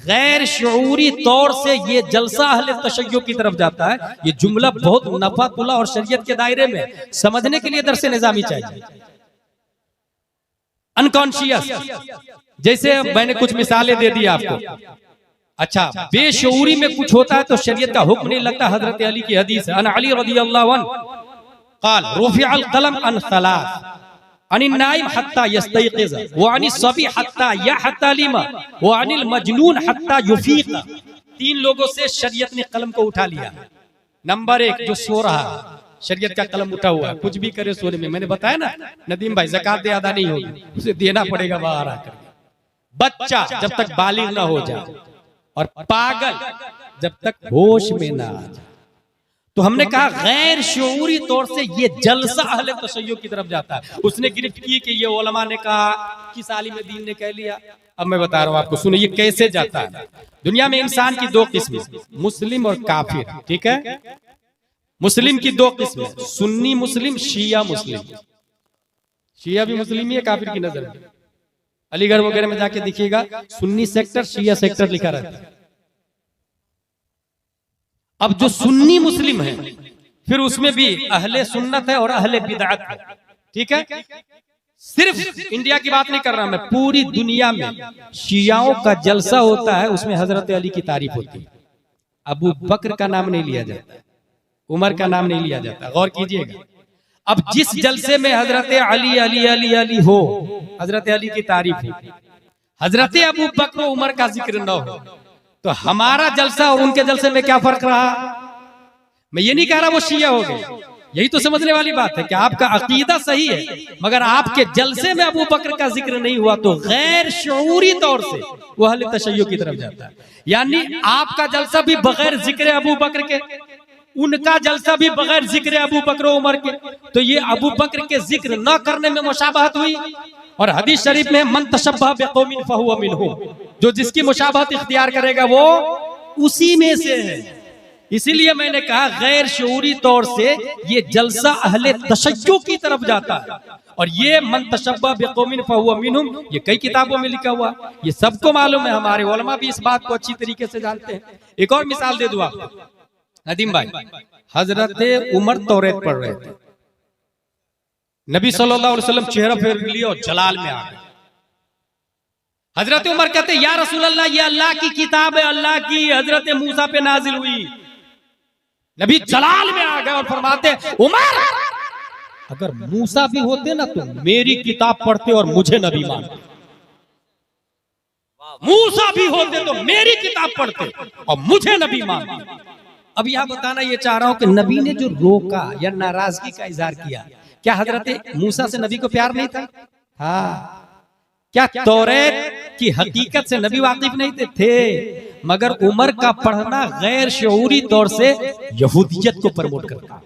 गैर शऊरी तौर से ये जलसा अहले तशय्यो की तरफ जाता है। ये जुमला बहुत नफातुल्ला और शरीयत के दायरे में, समझने के लिए दरसे निजामी चाहिए। अनकॉन्शियस, जैसे मैंने कुछ मिसालें दे दी आपको। अच्छा, बेशऊरी में कुछ होता है तो शरीयत का हुक्म नहीं लगता। हजरत अली की हदीस है, अन अली रज़ियल्लाहु अन्हु क़ाल रुफ़िअल क़लम अन सलास, अनिल नाइम हत्ता यस्तयक़िज़, व अनिल सबी हत्ता यहतलिम, व अनिल मजनून हत्ता युफ़ीक़। 3 लोगों से शरीयत ने कलम को उठा लिया। नंबर 1 जो सो रहा, शरीयत का कलम उठा हुआ है, कुछ भी करे सोने में। मैंने बताया ना नदीम भाई, ज़कात दे अदा नहीं होगी, उसे देना पड़ेगा बाहर आकर। बच्चा जब तक बालिग ना हो जाए, और पागल जब तक होश में ना आ जाए। तो हमने कहा गैर शऊरी तौर से ये जलसा अहले तशय्युअ की तरफ जाता है। उसने गिरफ्त की कि ये उलमा ने कहा, किस आलिम दीन ने कह लिया। अब मैं बता रहा हूं आपको, सुनो ये कैसे जाता है। दुनिया में इंसान की दो किस्में, मुस्लिम और काफिर, ठीक है। मुस्लिम की दो किस्में, सुन्नी मुस्लिम, शिया मुस्लिम। शिया भी मुस्लिम ही है काफिर की नजर में। अलीगढ़ वगैरह में जाके देखिएगा सुन्नी सेक्टर, शिया सेक्टर लिखा रहता है। अब जो सुन्नी मुस्लिम है फिर उसमें भी अहले सुन्नत है और अहले बिदअत है, ठीक है। सिर्फ इंडिया की बात नहीं कर रहा मैं, पूरी दुनिया में शियाओं का जलसा होता है, उसमें हजरत अली की तारीफ होती है। अबू बकर का नाम नहीं लिया जाता, उमर का नाम नहीं लिया जाता, गौर कीजिएगा। अब जिस जलसे में हजरत अली अली अली अली हो, हजरत अली की तारीफ हो, हजरत अबू बकर उमर का जिक्र न हो, तो हमारा जलसा और उनके जलसे में क्या फर्क रहा। मैं ये नहीं कह रहा वो शिया हो गए, यही तो समझने वाली बात है कि आपका अकीदा सही है, मगर आपके जलसे में अबू बकर का जिक्र नहीं हुआ तो गैर शऊरी तौर से वो अहले तशय्युअ की तरफ जाता है। यानी आपका जलसा भी बगैर जिक्र अबू बकर के, उनका जलसा भी बगैर जिक्र अबू बकर उमर के, तो ये अबू बकर के जिक्र न करने में मुशाबहत हुई। और हदीस शरीफ में मन तशब्बह बिकौमिन फहुव मिनहुम, जो जिसकी मुशाबहत इख्तियार करेगा वो उसी में से है। इसीलिए मैंने कहा गैर शऊरी तौर से ये जलसा अहले तशय्युअ की तरफ जाता है। और ये मन तशब्बह बिकौमिन फहुव मिनहुम, ये कई किताबों में लिखा हुआ, ये सबको मालूम है, हमारे उलमा भी इस बात को अच्छी तरीके से जानते हैं। एक और मिसाल दे दूं आपको, नदीम भाई, हजरत उमर तौरेत पढ़ रहे थे, नबी सल्लल्लाहु अलैहि वसल्लम चेहरा फेर लिया और जलाल में आ गए। हजरत उमर कहते या रसूल अल्लाह, ये अल्लाह की किताब है, अल्लाह की, हजरत मूसा पे नाजिल हुई। नबी जलाल में आ गए और फरमाते उमर, अगर मूसा भी होते ना तो मेरी किताब पढ़ते और मुझे नबी मानते। मूसा भी होते तो मेरी किताब पढ़ते और मुझे नबी मानते। अब यहां बताना ये चाह रहा हूं कि नबी ने जो रोका या नाराजगी का इजहार किया, क्या हजरत मूसा से नबी को प्यार नहीं था? हाँ। क्या तौरेत की हकीकत से नबी वाकिफ नहीं थे? मगर उमर का पढ़ना गैर शऊरी तौर से यहूदियत को प्रमोट करता,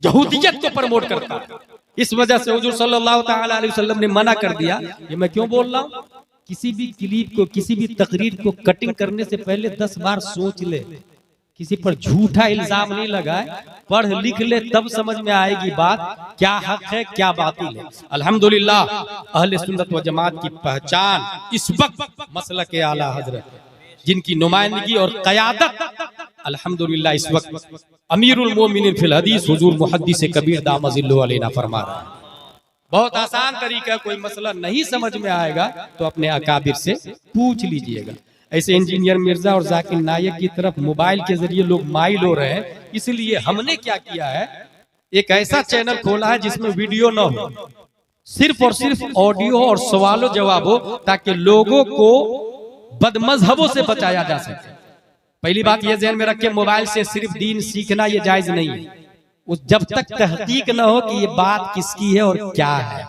यहूदियत को प्रमोट करता। इस वजह से हुजूर सल्लल्लाहु ताला अलैहि वसल्लम ने मना कर दिया। ये मैं क्यों बोल रहा हूं, किसी भी क्लिप को, किसी भी तकरीर को कटिंग करने से पहले 10 बार सोच ले, किसी पर झूठा इल्जाम नहीं लगाए, पढ़ लिख ले, तब समझ में आएगी बात क्या हक है क्या बातिल है। अल्हम्दुलिल्लाह अहले सुन्नत व जमात की पहचान इस वक्त मसलक आला हजरत, जिनकी नुमाइंदगी और क़यादत अल्हम्दुलिल्लाह इस वक्त अमीरुल मोमिनीन फिल हदीस हुजूर मुहद्दिस कबीर दामजिल्लु अलैना फरमा रहा है। बहुत आसान तरीका है, कोई मसला नहीं समझ में आएगा तो अपने अकाबिर से पूछ लीजिएगा। ऐसे इंजीनियर मिर्जा और जाकिर नायक की तरफ मोबाइल के जरिए लोग माइल हो रहे हैं, इसलिए हमने क्या किया है, एक ऐसा चैनल खोला है जिसमें वीडियो न हो, सिर्फ और सिर्फ ऑडियो और सवालों जवाब हो, ताकि लोगों को बदमजहबों से बचाया जा सके। पहली बात यह ध्यान में रखें, मोबाइल से सिर्फ दीन सीखना ये जायज नहीं है, उस जब तक तहकीक न हो कि ये बात किसकी है और क्या है।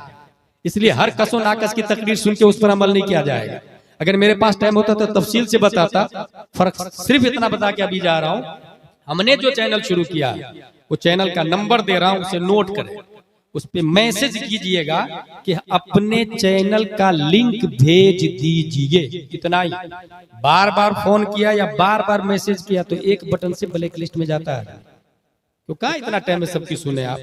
इसलिए हर कसो नाकस की तकरीर सुन के उस पर अमल नहीं किया जाएगा। अगर मेरे पास टाइम होता तो तफसील से बताता, फर्क सिर्फ इतना बता के अभी जा रहा हूं। हमने जो चैनल शुरू किया वो चैनल का नंबर दे रहा हूं, उसे नोट करें, उस पे मैसेज कीजिएगा कि अपने चैनल का लिंक भेज दीजिए, इतना ही। बार बार फोन किया या बार बार मैसेज किया तो एक बटन से ब्लैक लिस्ट में जाता है। तो कहाँ इतना टाइम में सबकी सुने आप।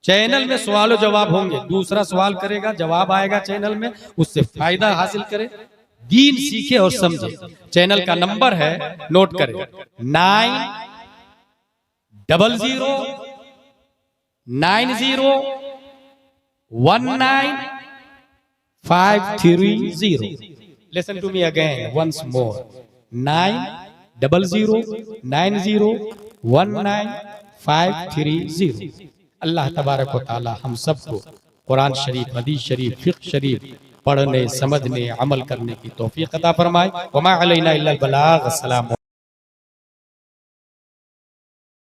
चैनल में सवाल जवाब होंगे, दूसरा सवाल करेगा, जवाब आएगा चैनल में, उससे फायदा हासिल करे, दीन सीखे और समझे। चैनल का नंबर है, नोट करें, 9090195330। Listen to me again once more, 9090195330। अल्लाह तबारक व तआला हम सबको कुरान शरीफ, हदीस शरीफ, फिक़्ह शरीफ पढ़ने, समझने, अमल करने की तौफीक अता फरमाए। वमा अलैना इल्लल बलाग। अस्सलाम।